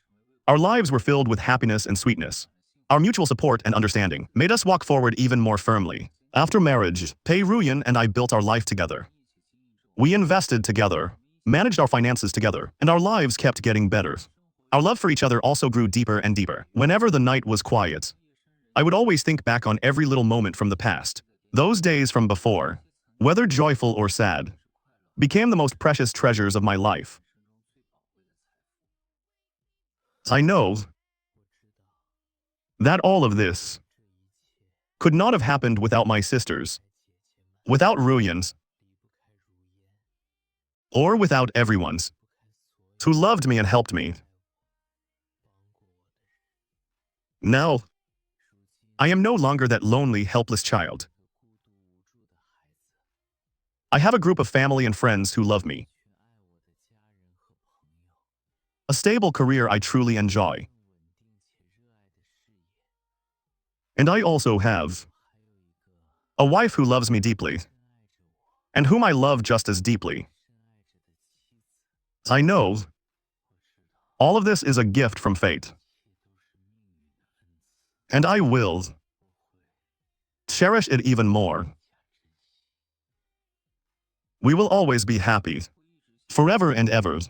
Our lives were filled with happiness and sweetness. Our mutual support and understanding made us walk forward even more firmly. After marriage, Pei Ruyan and I built our life together. We invested together, managed our finances together, and our lives kept getting better. Our love for each other also grew deeper and deeper. Whenever the night was quiet, I would always think back on every little moment from the past. Those days from before, whether joyful or sad, became the most precious treasures of my life. I know that all of this could not have happened without my sisters, without Ruyan's, or without everyone's who loved me and helped me. Now, I am no longer that lonely, helpless child. I have a group of family and friends who love me. A stable career I truly enjoy. And I also have a wife who loves me deeply, and whom I love just as deeply. I know all of this is a gift from fate. And I will cherish it even more. We will always be happy, forever and ever.